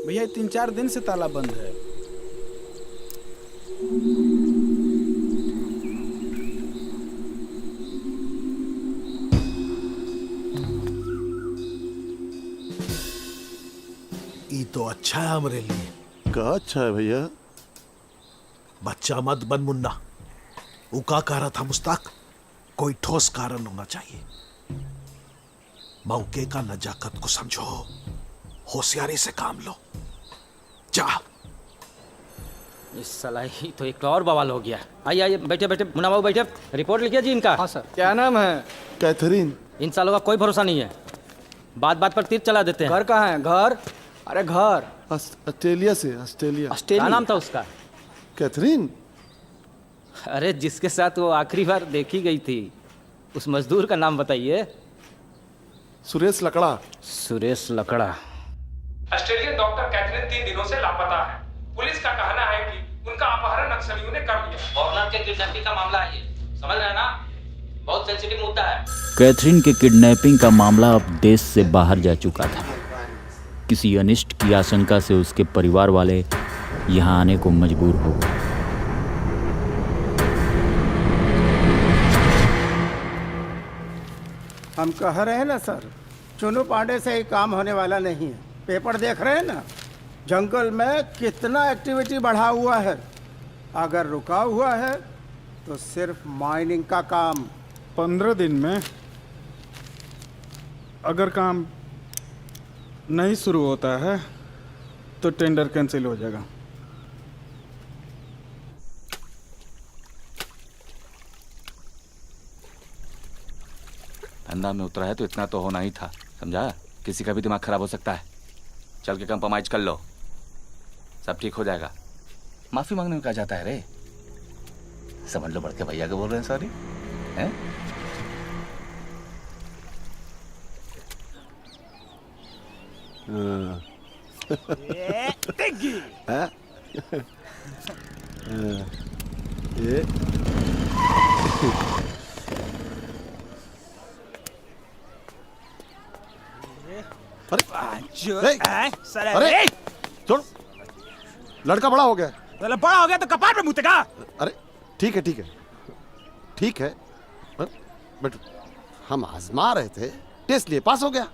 [SPEAKER 9] भैया 3-4 दिन से ताला बंद है।
[SPEAKER 7] ये तो अच्छा है हमारे लिए।
[SPEAKER 3] क्या अच्छा है भैया?
[SPEAKER 7] बच्चा मत बन मुन्ना। वो का कह रहा था मुस्ताक, कोई ठोस कारण होना चाहिए। मौके का नजाकत को समझो, होशियारी से काम लो। जा।
[SPEAKER 11] इस साला ही तो एक और बवाल हो गया। आइए बैठे मुन्ना बाबू बैठे। रिपोर्ट लिखिए जी इनका।
[SPEAKER 24] हाँ सर। क्या नाम है?
[SPEAKER 3] कैथरीन।
[SPEAKER 11] इन सालों का कोई भरोसा नहीं है, बात पर तीर चला देते हैं।
[SPEAKER 24] घर कहाँ है? घर? अरे घर
[SPEAKER 3] ऑस्ट्रेलिया से। ऑस्ट्रेलिया।
[SPEAKER 11] क्या नाम था उसका?
[SPEAKER 3] कैथरीन।
[SPEAKER 11] अरे जिसके साथ वो आखिरी बार देखी गई थी, उस मजदूर का नाम बताइए।
[SPEAKER 3] सुरेश लकड़ा।
[SPEAKER 11] सुरेश लकड़ा।
[SPEAKER 12] ऑस्ट्रेलियन डॉक्टर कैथरीन 3 दिनों से लापता है। पुलिस का कहना है कि उनका अपहरण नक्सलियों ने कर लिया। फॉरनर के किडनैपिंग का मामला है ये, समझ रहे हैं ना? बहुत सेंसिटिव मुद्दा है।
[SPEAKER 1] कैथरीन के किडनैपिंग का मामला अब देश से बाहर जा चुका था। किसी अनिष्ट की आशंका से उसके परिवार वाले यहाँ आने को मजबूर हो गए।
[SPEAKER 8] हम कह रहे हैं ना सर, चुनू पांडे से ही काम होने वाला नहीं है। पेपर देख रहे हैं ना, जंगल में कितना एक्टिविटी बढ़ा हुआ है। अगर रुका हुआ है तो सिर्फ माइनिंग का काम।
[SPEAKER 9] 15 दिन में अगर काम नहीं शुरू होता है तो टेंडर कैंसिल हो जाएगा।
[SPEAKER 2] धंधा में उतरा है तो इतना तो होना ही था, समझा? किसी का भी दिमाग खराब हो सकता है। चल के कंप्रोमाइज कर लो, सब ठीक हो जाएगा। माफी मांगने में क्या जाता है रे? समझ लो, बड़के भैया को बोल रहे हैं सॉरी हैं?
[SPEAKER 3] अरे छोड़, लड़का बड़ा हो गया।
[SPEAKER 15] बड़ा हो गया तो कपार पे मुतेगा।
[SPEAKER 3] अरे ठीक है ठीक है ठीक है, बट हम आजमा रहे थे, टेस्ट लिए पास हो गया,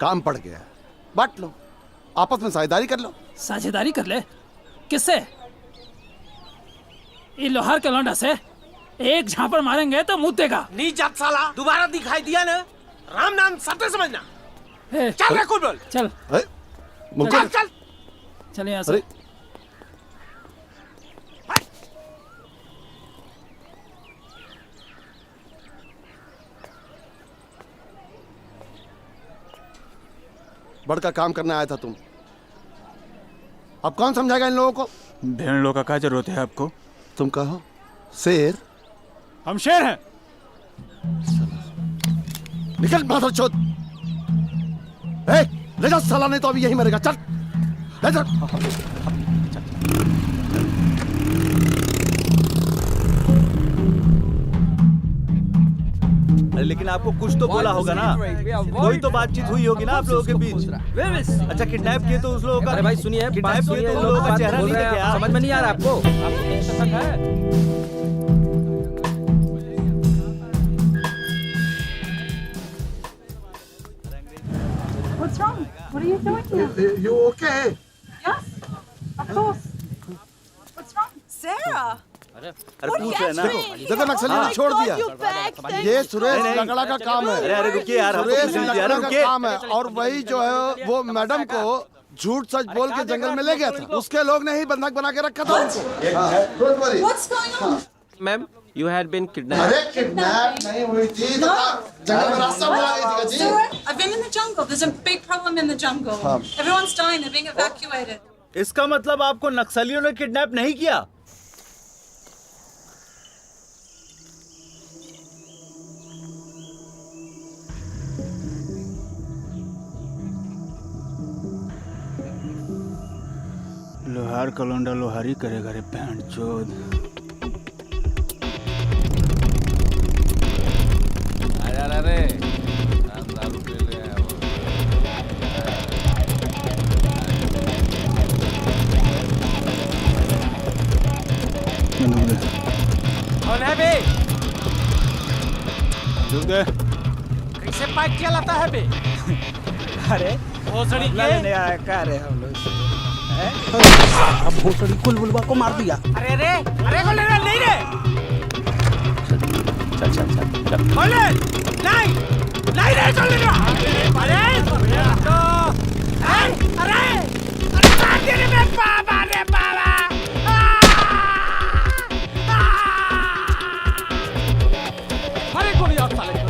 [SPEAKER 3] काम पड़ गया, बांट लो, आपस में साझेदारी कर लो।
[SPEAKER 19] साझेदारी कर ले? किससे? ये लोहार के लौंडा से एक झापड़ मारेंगे तो मुँह देगा।
[SPEAKER 15] नी जात साला, दोबारा दिखाई दिया ना, राम नाम सत्य समझना। चल रे कुल बोल।
[SPEAKER 19] चल
[SPEAKER 15] चल चल
[SPEAKER 19] चल यहाँ से।
[SPEAKER 3] बड़का काम करने आया था तुम, अब कौन समझाएगा इन लोगों को?
[SPEAKER 20] भेड़ लोगों का क्या जरूरत है आपको?
[SPEAKER 3] तुम कहो शेर।
[SPEAKER 20] हम शेर हैं।
[SPEAKER 3] निकल माधव चौथ, ले जा साला, नहीं तो अभी यही मरेगा। चल ले जा।
[SPEAKER 13] अरे लेकिन आपको कुछ तो बोला होगा ना, कोई तो बातचीत हुई होगी ना आप लोगों के बीच। अच्छा किडनैप किए तो उस लोगों का,
[SPEAKER 11] अरे भाई सुनिए,
[SPEAKER 13] किडनैप किए तो उस लोगों का चेहरा नहीं देखे आप?
[SPEAKER 11] समझ में नहीं आ रहा आपको? है
[SPEAKER 4] What's wrong? What are you doing here?
[SPEAKER 3] You okay?
[SPEAKER 4] Yes, of course. What's wrong?
[SPEAKER 10] Sarah!
[SPEAKER 13] अरे पूछ रहे ना।
[SPEAKER 3] देखो नक्सलियों ने छोड़ दिया। ये सुरेश लंगड़ा का काम है।
[SPEAKER 13] अरे रुकिए यार,
[SPEAKER 3] सुरेश लंगड़ा का काम है, और वही जो है वो मैडम को झूठ सच बोल के जंगल में ले गया था। उसके लोग ने ही बंधक बना के रखा था उनको।
[SPEAKER 10] What's going on?
[SPEAKER 11] Ma'am, you had been kidnapped.
[SPEAKER 3] अरे किडनैप नहीं हुई थी, जंगल में रास्ता बुला गई थी।
[SPEAKER 10] Sarah, I've been in the jungle. There's a big problem in the jungle. Everyone's dying. They're being evacuated.
[SPEAKER 13] इसका मतलब आपको नक्सलियों ने किडनैप नहीं किया?
[SPEAKER 20] लोहार का लौंडा लोहारी करेगा रे पैंट चोद।
[SPEAKER 2] अरे दारू पी ले
[SPEAKER 15] कौन है बे?
[SPEAKER 20] गए
[SPEAKER 15] कैसे पाइप चलाता है बे? अरे भोसड़ी के
[SPEAKER 20] नहीं आया क्या रे हम लोग से?
[SPEAKER 15] अब भोसड़ी कुल बुलवा को मार दिया। अरे रे, अरे को लेना नहीं रे।
[SPEAKER 2] चल
[SPEAKER 15] बोले नहीं नहीं रे, चल लेना। अरे तो अरे मार दे रे बाबा रे बाबा। अरे गोली आप साले।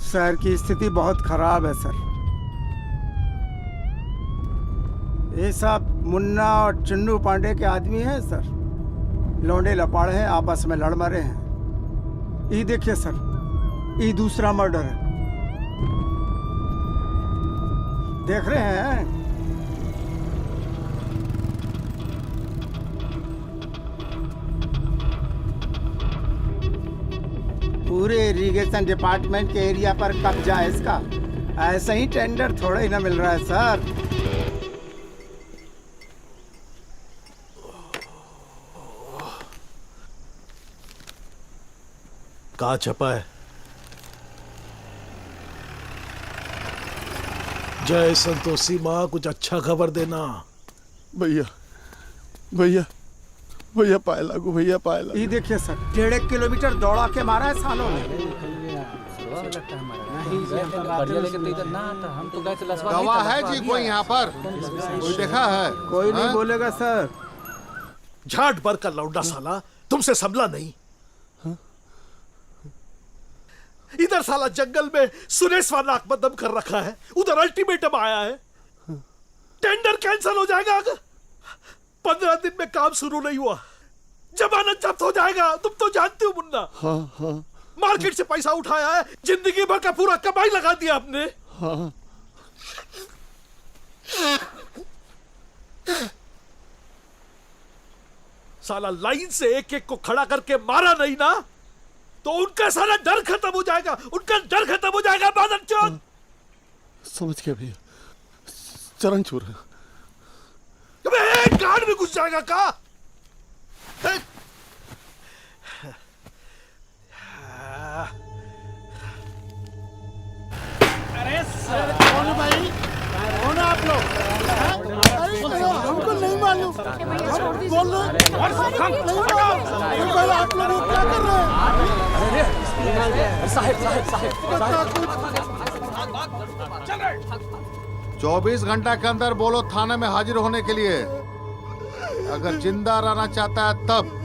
[SPEAKER 8] शहर की स्थिति बहुत खराब है सर। ये सब मुन्ना और चुन्नू पांडे के आदमी हैं सर। लौंडे लपाड़े हैं, आपस में लड़ मरे हैं। ये देखिए सर, ये दूसरा मर्डर है, देख रहे हैं। पूरे इरिगेशन डिपार्टमेंट के एरिया पर कब्जा है इसका। ऐसे ही टेंडर थोड़ा ही ना मिल रहा है सर।
[SPEAKER 7] कहाँ छपा है? जय संतोषी माँ, कुछ अच्छा खबर देना।
[SPEAKER 3] भैया भैया भैया पाए लागू, भैया पाए लागू।
[SPEAKER 8] ये देखिए सर, 1.5 किलोमीटर दौड़ा के मारा है सालों में।
[SPEAKER 3] गवाह है जी कोई यहाँ पर? कोई देखा है?
[SPEAKER 8] कोई नहीं बोलेगा सर।
[SPEAKER 7] झाट भर का लौंडा साला, तुमसे संभला नहीं। इधर साला जंगल में सुरेश नाक में दम कर रखा है, उधर अल्टीमेटम आया है, टेंडर कैंसिल हो जाएगा अगर 15 दिन में काम शुरू नहीं हुआ, जमानत जब्त हो जाएगा। तुम तो जानते हो मुन्ना।
[SPEAKER 3] हाँ हाँ।
[SPEAKER 7] मार्केट से पैसा उठाया है, जिंदगी भर का पूरा कमाई लगा दिया आपने।
[SPEAKER 3] हाँ।
[SPEAKER 7] साला लाइन से एक एक को खड़ा करके मारा नहीं ना, तो उनका सारा डर खत्म हो जाएगा, उनका डर खत्म हो जाएगा। बादल चौथ
[SPEAKER 3] समझ गया भैया, चरण छू रहे।
[SPEAKER 7] गाड़ में घुस जाएगा का?
[SPEAKER 6] अरे सर कौन भाई, कौन आप लोग? हमको नहीं मालूम। बोल रहे आप लोग क्या कर रहे हैं?
[SPEAKER 3] साहब 24 घंटा के अंदर बोलो थाने में हाजिर होने के लिए। अगर जिंदा रहना चाहता है तब।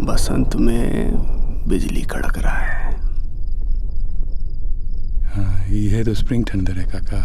[SPEAKER 17] बसंत में बिजली कड़क रहा है। हाँ, ये तो स्प्रिंग ठंडर है काका।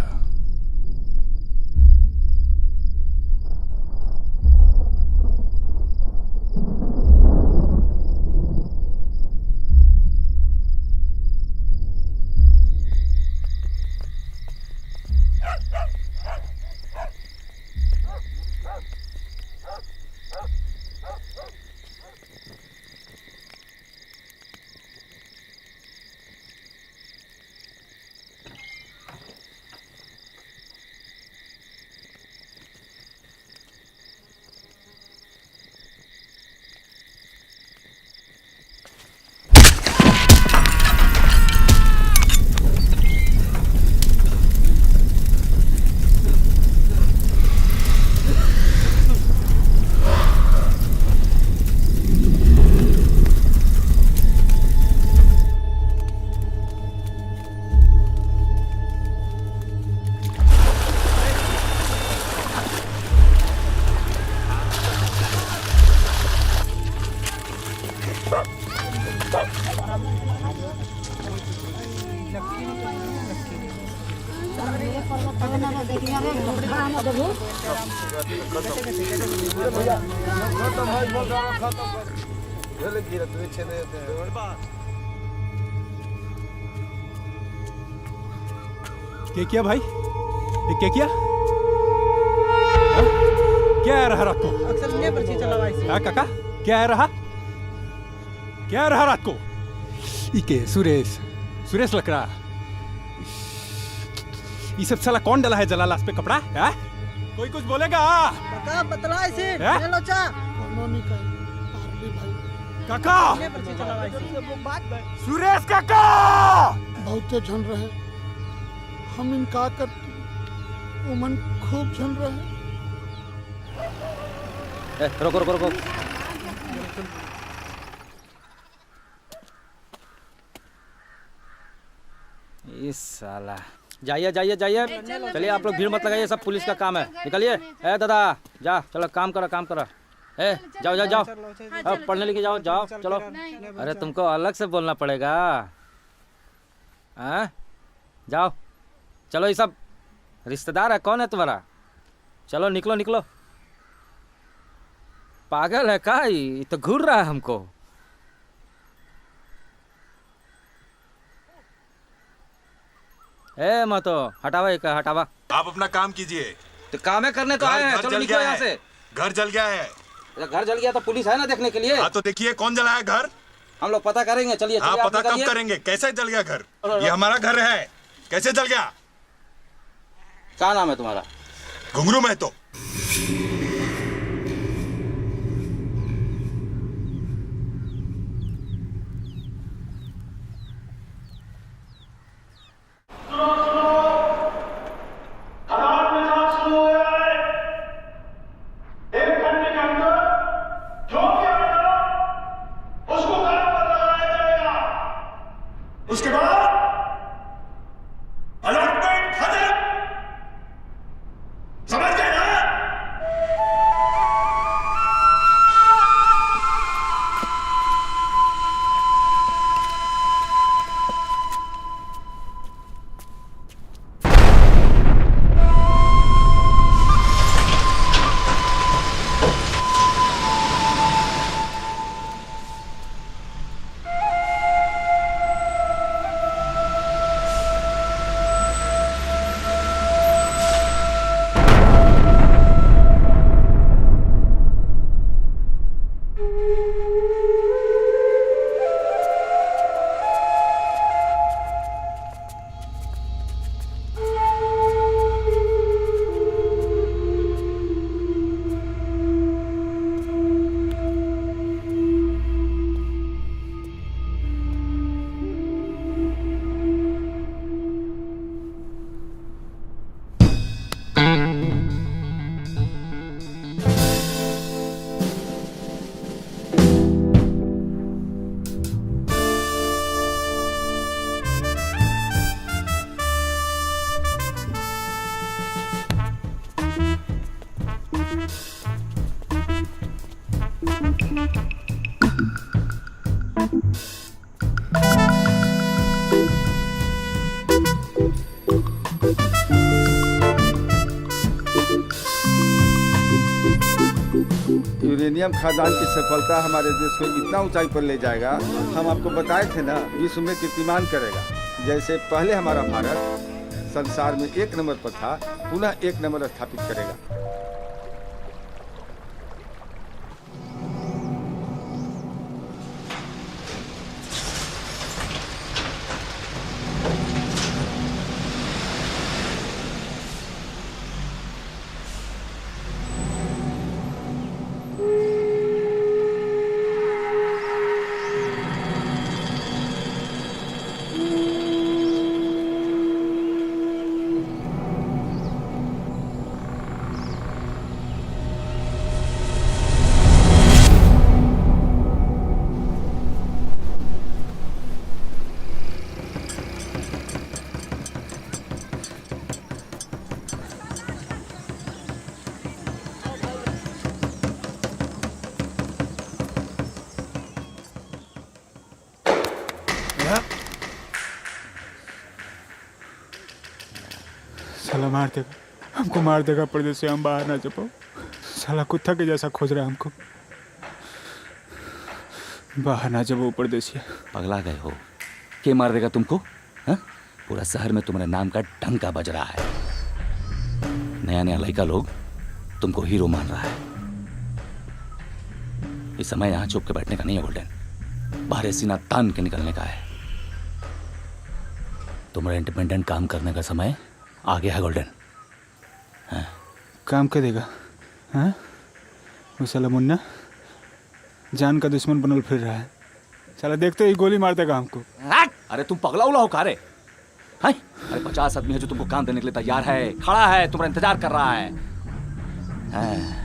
[SPEAKER 14] क्या किया भाई? ये क्या किया? हाँ? क्या है रहा रात को? हाँ काका, क्या है रहा? क्या है रहा रात को? इके सुरेश, सुरेश लकड़ा। ये सब साला कौन डाला है जलालास पे कपड़ा? है? कोई कुछ बोलेगा?
[SPEAKER 15] बतला इसे
[SPEAKER 14] हैं?
[SPEAKER 15] लोचा
[SPEAKER 14] काका! सुरेश काका!
[SPEAKER 6] बहुत झन रहे, हम इनका करते उमन खूब झन रहे।
[SPEAKER 11] रुको रुको रुको। इस साला जाइए जाइए जाइए, चलिए आप लोग भीड़ मत लगाइए, सब पुलिस का काम है, निकलिए। ए दादा जा, चलो काम करो काम करो। ए जाओ जाओ जाओ, अब पढ़ने लिखे जाओ जाओ चलो। अरे तुमको अलग से बोलना पड़ेगा। हाँ जाओ चलो, ये सब रिश्तेदार है, कौन है तुम्हारा? चलो निकलो निकलो। पागल है का? ये तो घूर रहा है हमको। ए मतो हटावा एक हटावा।
[SPEAKER 5] आप अपना काम कीजिए।
[SPEAKER 11] तो काम है करने तो आए हैं, चलो निकलो यहाँ से।
[SPEAKER 5] घर जल गया है।
[SPEAKER 11] घर जल गया तो पुलिस है ना देखने के लिए।
[SPEAKER 5] हाँ तो देखिए कौन जलाया घर।
[SPEAKER 11] हम लोग पता करेंगे, चलिए।
[SPEAKER 5] हाँ पता कब करेंगे? कैसे जल गया घर? ये हमारा घर है, कैसे जल गया?
[SPEAKER 11] क्या नाम है तुम्हारा?
[SPEAKER 5] घुंगरू महतो। उसके बाद अलॉटमेंट खत्म। समझ गए ना?
[SPEAKER 8] यूरेनियम खदान की सफलता हमारे देश को इतना ऊंचाई पर ले जाएगा, हम आपको बताए थे ना, विश्व में कीर्तिमान करेगा। जैसे पहले हमारा भारत संसार में 1 नंबर पर था, पुनः 1 नंबर स्थापित करेगा।
[SPEAKER 9] साला मार देगा हमको, मार देगा परदेसी, हम बाहर ना जा पाओ। साला कुत्ता के जैसा खोज रहा है हमको।
[SPEAKER 14] बाहर ना जब वो परदेसिया।
[SPEAKER 2] पगला गए हो? के मार देगा तुमको? हाँ? पूरा शहर में तुम्हारे नाम का डंका बज रहा है। नया नया लड़का लोग तुमको हीरो मान रहा है। इस समय यहाँ चुप के बैठने का नहीं है गोल्डन, बाहर सीना तान के निकलने का है। तुम्हारा इंडिपेंडेंट काम करने का समय आ गया है गोल्डन। हाँ?
[SPEAKER 14] काम करेगा? हाँ? वो साला मुन्ना जान का दुश्मन बनल फिर रहा है। साला देखते ही गोली मार देगा हमको।
[SPEAKER 2] अरे तुम पगला उला हो कारे? हाँ? अरे 50 आदमी है जो तुमको काम देने के लिए तैयार है, खड़ा है, तुम्हारा इंतजार कर रहा है। हाँ।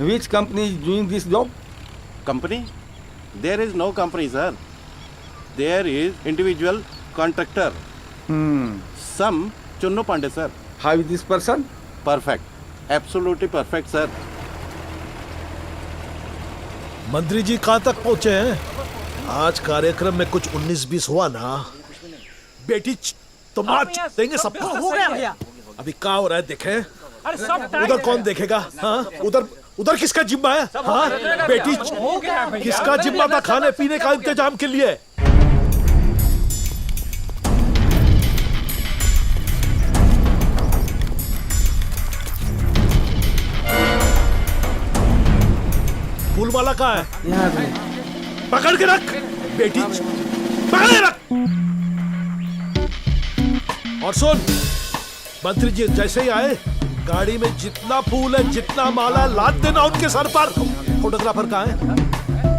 [SPEAKER 8] Which company is doing this job?
[SPEAKER 16] Company? There is no company, sir. There is individual contractor. Some Chunnu Pandey, sir.
[SPEAKER 8] How is this person?
[SPEAKER 16] Perfect. Absolutely perfect, sir.
[SPEAKER 7] मंत्री जी कहाँ तक पहुँचे हैं? आज कार्यक्रम में कुछ 19-20 हुआ ना? बेटी तो मार देंगे सबको।
[SPEAKER 15] हो गया भैया।
[SPEAKER 7] अभी क्या हो रहा है देखे?
[SPEAKER 15] अरे सब
[SPEAKER 7] उधर कौन देखेगा? हाँ? उधर किसका जिम्मा है? हाँ? बेटी किसका जिम्मा था खाने पीने का इंतजाम के लिए? फूल वाला कहाँ है?
[SPEAKER 8] यहाँ पे।
[SPEAKER 7] पकड़ के रख बेटी, पकड़ के रख। और सुन, मंत्री जी जैसे ही आए गाड़ी में जितना फूल है, जितना माला लाद देना उनके सर पर। फोटोग्राफर कहाँ है?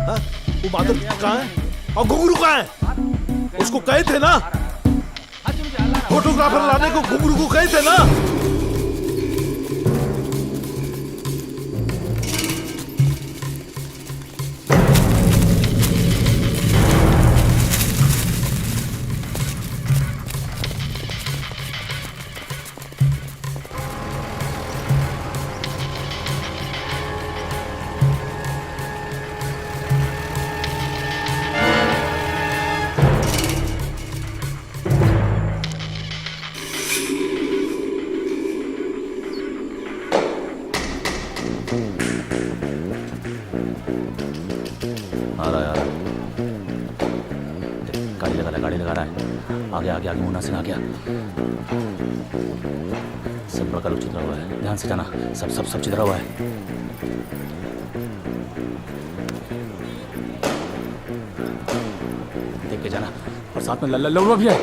[SPEAKER 7] हाँ? वो बादल कहाँ है? और घुंघरू कहाँ है? उसको कहे थे ना फोटोग्राफर लाने को, घुंघरू को कहे थे ना।
[SPEAKER 2] आगे मुन्ना सिंह आ गया। सब बड़ा लोग चितरा हुआ है, ध्यान से जाना। सब चितरा हुआ है। देख के जाना। और साथ में लल्लुआ भी है।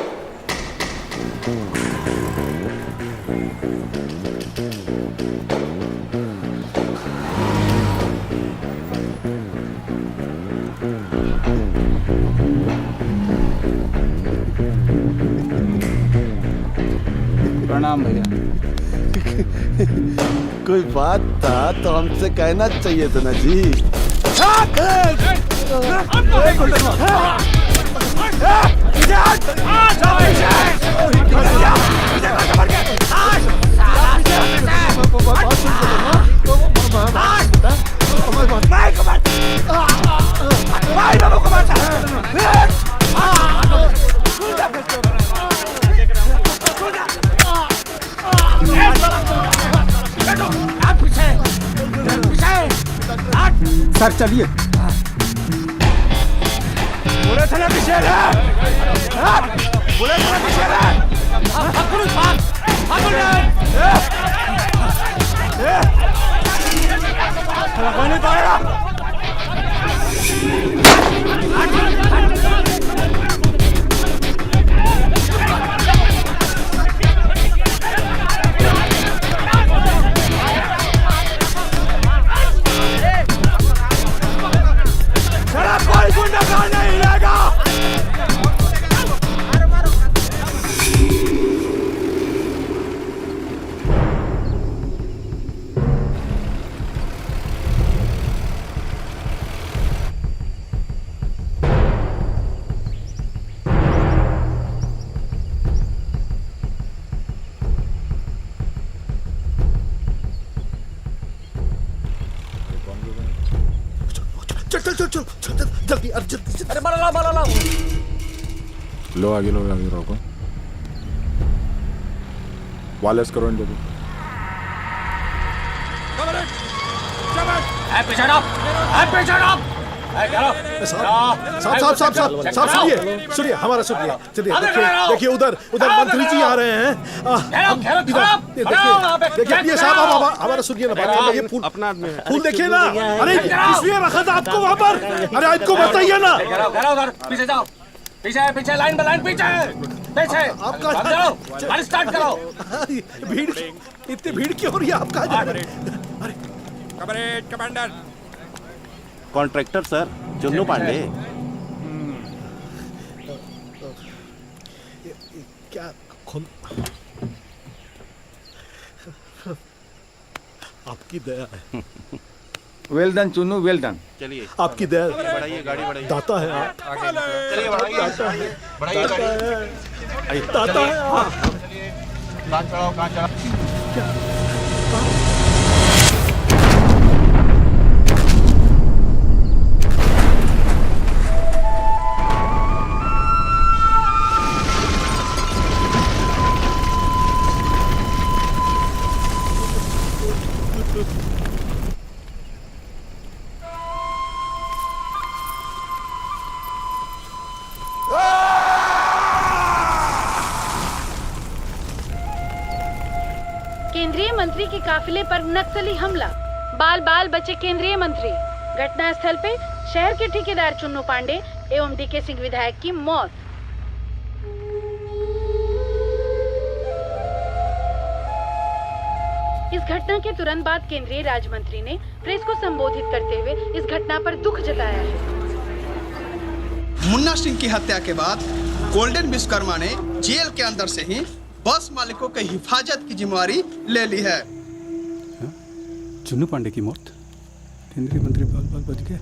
[SPEAKER 14] प्रणाम भैया।
[SPEAKER 3] कोई बात था तो हमसे कहना चाहिए था ना जी।
[SPEAKER 8] सर चलिए।
[SPEAKER 15] पूरे थाना पीछे है। पूरे थाना पीछे है।
[SPEAKER 7] चल चल चल जल्दी जल्दी।
[SPEAKER 2] अरे बड़ा
[SPEAKER 18] लो आगे रोको। वायरलेस करो इन लोगों।
[SPEAKER 7] साहब सुनिए हमारा सुनिए। चलिए देखिए उधर मंत्री जी आ रहे हैं। देखिए साहब हमारा सुनिए ना बात। ये फूल
[SPEAKER 16] अपना आदमी है।
[SPEAKER 7] फूल देखिए ना। अरे इसलिए रखा था आपको वहाँ पर। अरे आपको बताइए ना।
[SPEAKER 2] पीछे जाओ, पीछे लाइन पीछे आपका स्टार्ट करो।
[SPEAKER 7] भीड़ इतनी भीड़ क्यों हो रही है? आप कहाँ जा रहे हैं?
[SPEAKER 12] Commander
[SPEAKER 16] contractor sir, Chunnu Pandey.
[SPEAKER 7] क्या आपकी दया है।
[SPEAKER 8] Well done Chunnu, well done.
[SPEAKER 16] चलिए
[SPEAKER 7] आपकी दया।
[SPEAKER 16] बढ़ाइए गाड़ी बढ़ाइए।
[SPEAKER 7] दाता है आप।
[SPEAKER 16] चलिए बढ़ाइए गाड़ी।
[SPEAKER 7] दाता है आप।
[SPEAKER 16] कहाँ चढ़ाओ।
[SPEAKER 4] केंद्रीय मंत्री के काफिले पर नक्सली हमला, बाल बाल बचे केंद्रीय मंत्री। घटना स्थल पे शहर के ठेकेदार चुन्नू पांडे एवं डीके सिंह विधायक की मौत। इस घटना के तुरंत बाद केंद्रीय राज्य मंत्री ने प्रेस को संबोधित करते हुए इस घटना पर दुख जताया है।
[SPEAKER 21] मुन्ना सिंह की हत्या के बाद गोल्डन विश्वकर्मा ने जेल के अंदर से ही बस मालिकों की हिफाजत की जिम्मेवारी ले ली है।
[SPEAKER 14] चुन्नू पांडे की मौत, केंद्रीय मंत्री बाल बाल बच गए।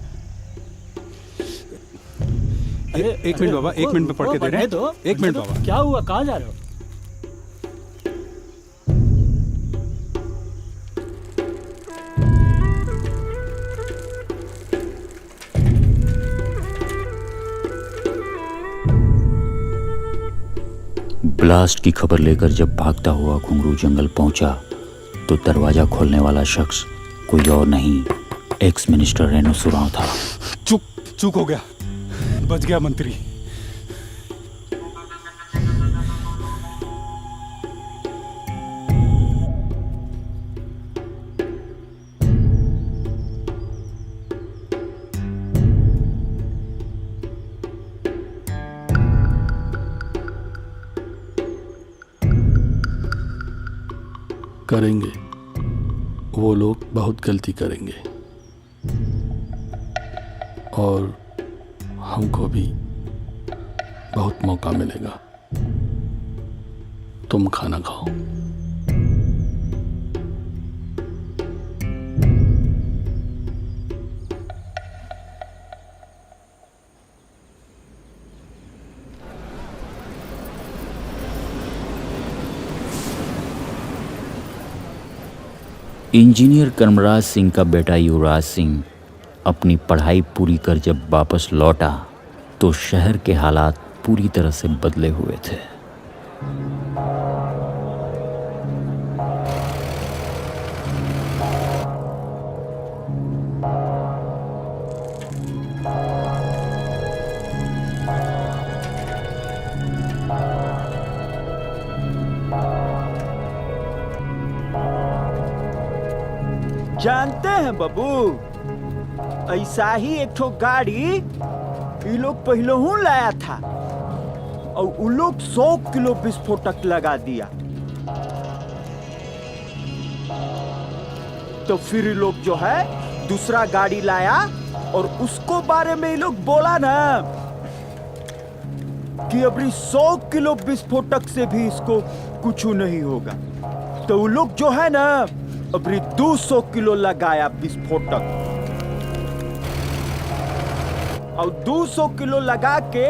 [SPEAKER 14] एक मिनट बाबा, 1 मिनट में पढ़ के दे रहे हैं। 1 मिनट बाबा।
[SPEAKER 19] क्या हुआ? कहाँ जा रहे हो?
[SPEAKER 1] ब्लास्ट की खबर लेकर जब भागता हुआ घुंगरू जंगल पहुंचा तो दरवाजा खोलने वाला शख्स कोई और नहीं, एक्स मिनिस्टर रेणु सुराव था।
[SPEAKER 14] चूक हो गया, बच गया मंत्री।
[SPEAKER 17] करेंगे, वो लोग बहुत गलती करेंगे और हमको भी बहुत मौका मिलेगा। तुम खाना खाओ।
[SPEAKER 1] इंजीनियर कर्मराज सिंह का बेटा युवराज सिंह अपनी पढ़ाई पूरी कर जब वापस लौटा तो शहर के हालात पूरी तरह से बदले हुए थे।
[SPEAKER 22] जानते हैं बाबू, ऐसा ही एक ठो गाड़ी ये लोग पहले हूँ लाया था और वो लोग 100 किलो विस्फोटक लगा दिया। तो फिर ये लोग जो है दूसरा गाड़ी लाया और उसको बारे में ये लोग बोला ना कि अभी 100 किलो विस्फोटक से भी इसको कुछ नहीं होगा। तो वो लोग जो है ना अभी 200 किलो लगाया विस्फोटक और 200 किलो लगा के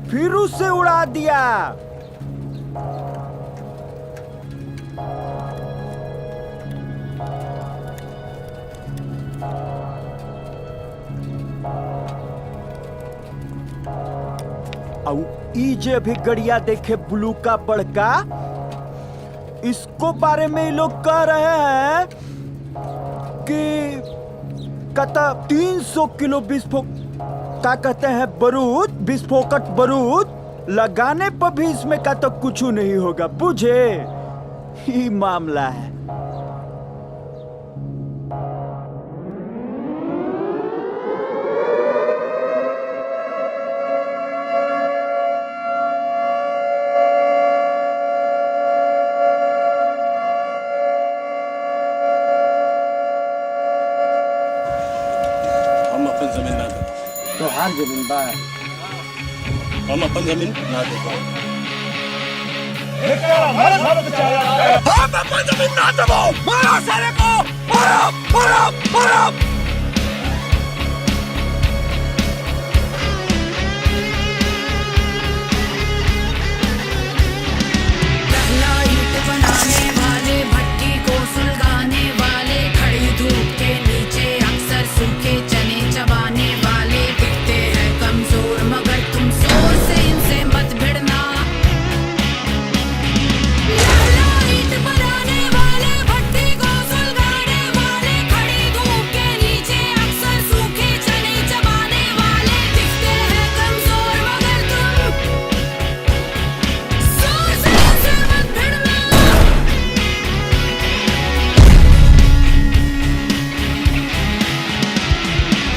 [SPEAKER 22] फिर उसे उड़ा दिया। ई जे भी गड़िया देखे ब्लू का बड़का, इसको बारे में ये लोग कह रहे हैं कि कहता 300 किलो विस्फोट, क्या कहते हैं, बारूद, विस्फोटक बारूद लगाने पर भी इसमें का तो कुछ नहीं होगा, बुझे? ही मामला है।
[SPEAKER 16] हम अपन जमीन ना दे,
[SPEAKER 22] तो हर जमीन बा,
[SPEAKER 16] हम अपन जमीन ना दे पाओ।
[SPEAKER 15] हम अपन जमीन ना दबो, मारो सारे को, मारो मारो मारो।
[SPEAKER 4] ईंट बनाने वाले, भट्टी को सुलगाने वाले, खड़ी धूप के नीचे अक्सर सूखे चने चबाने वाले दिखते हैं कमजोर, मगर तुम जोर से इनसे मत भिड़ना। ईंट बनाने वाले, भट्टी को सुलगाने वाले, खड़ी धूप के नीचे अक्सर सूखे चने चबाने वाले दिखते हैं कमजोर, मगर तुम जोर से इनसे मत भिड़ना।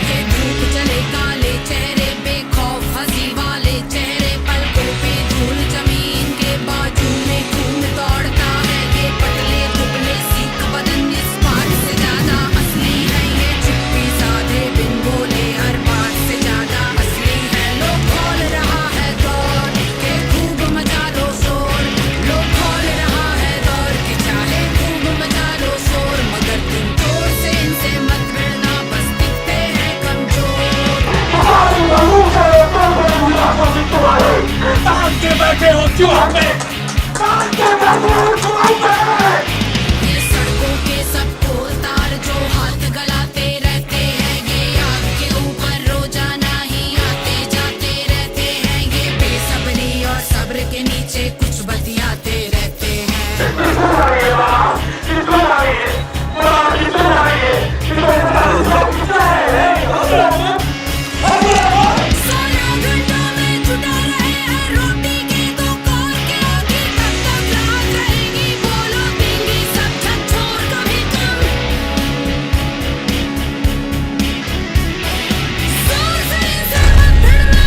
[SPEAKER 4] ये धूप चले काले चेहरे पे, खौफ हंसी वाले चेहरे, पलकों पे धूल, जमीन के बाजू में खून दौड़ता है। ये पतले दुबले सीख बदन इस बात से ज्यादा असली है, ये चुप्पी साधे बिन बोले हर बात से ज्यादा असली है। लोग खोल रहा है दौर के खूब मचा लो शोर, लोग खोल रहा है दौर के चाहे खूब मचा लो शोर, मगर तुम जोर से इनसे मत भिड़ना, बस दिखते हैं कमजोर।
[SPEAKER 15] बैठे हो क्यों हमें?
[SPEAKER 4] ये सड़कों के सब कोल तार जो हाथ गलाते रहते हैं, ये आग के ऊपर रोजाना ही आते जाते रहते हैं, ये बेसब्री और सब्र के नीचे कुछ बतियाते रहते हैं। सालों घंटों में जुटा रहे हैं रोटी के दो कौर के, आखिर कब तक रात रहेगी, बोलो देंगे सब झकझोर कभी तुम। जोर से इनसे मत भिड़ना।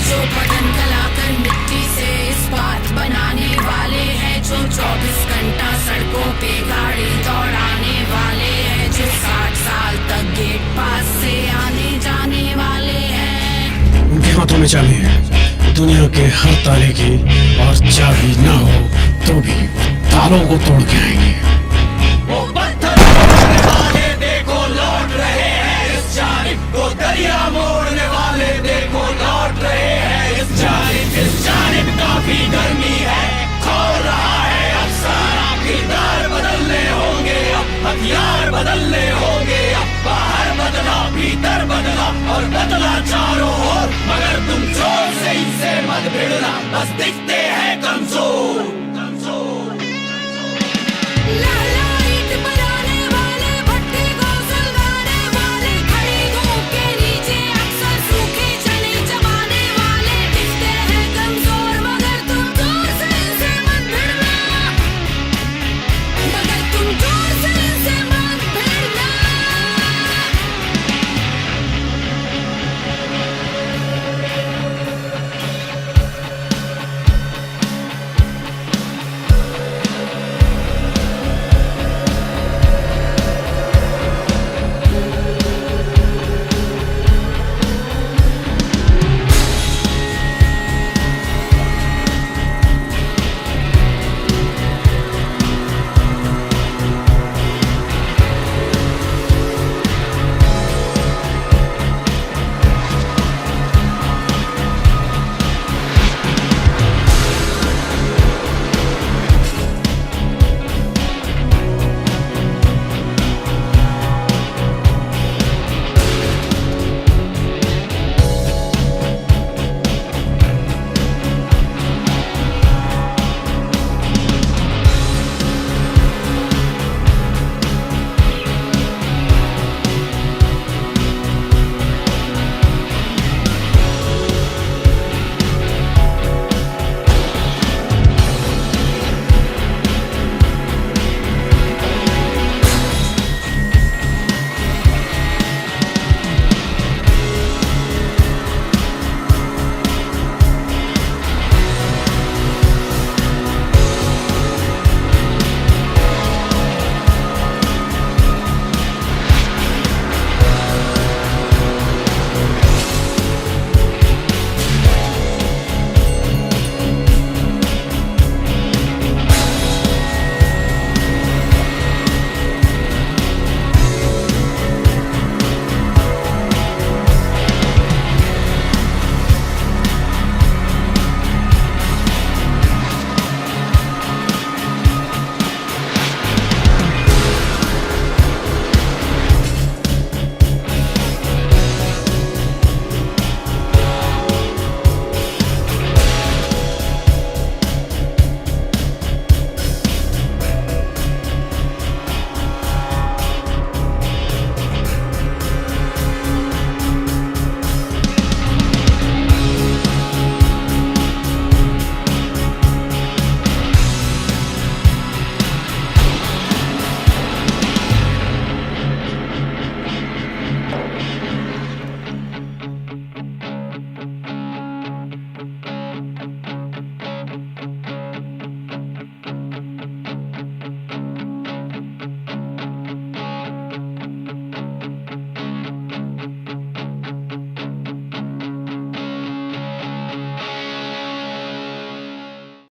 [SPEAKER 4] जो बदन गलाकर मिट्टी से इस्पात बनाने वाले हैं, जो 24 घंटा सड़कों पे गाड़ी दौड़ाने वाले हैं, जो 60 साल तक गेट पास से आने जाने वाले हैं।
[SPEAKER 10] उनके हाथों में चाबी है दुनिया के हर ताले की, और चाबी ना हो तो भी तालों को तोड़ के आएंगे।
[SPEAKER 15] वो पत्थर मोड़ने वाले देखो लौट रहे हैं इस जानिब, वो दरिया मोड़ने वाले देखो लौट रहे हैं इस जानिब। इस जानिब काफी गर्मी है, खोल रहा है अफसर, किरदार बदलने होंगे, अब हथियार बदलने होंगे, अब बाहर बदला भीतर बदला और बदला चारों ओर, मगर तुम जोर से इनसे मत भिड़ना, बस दिखते हैं कमजोर।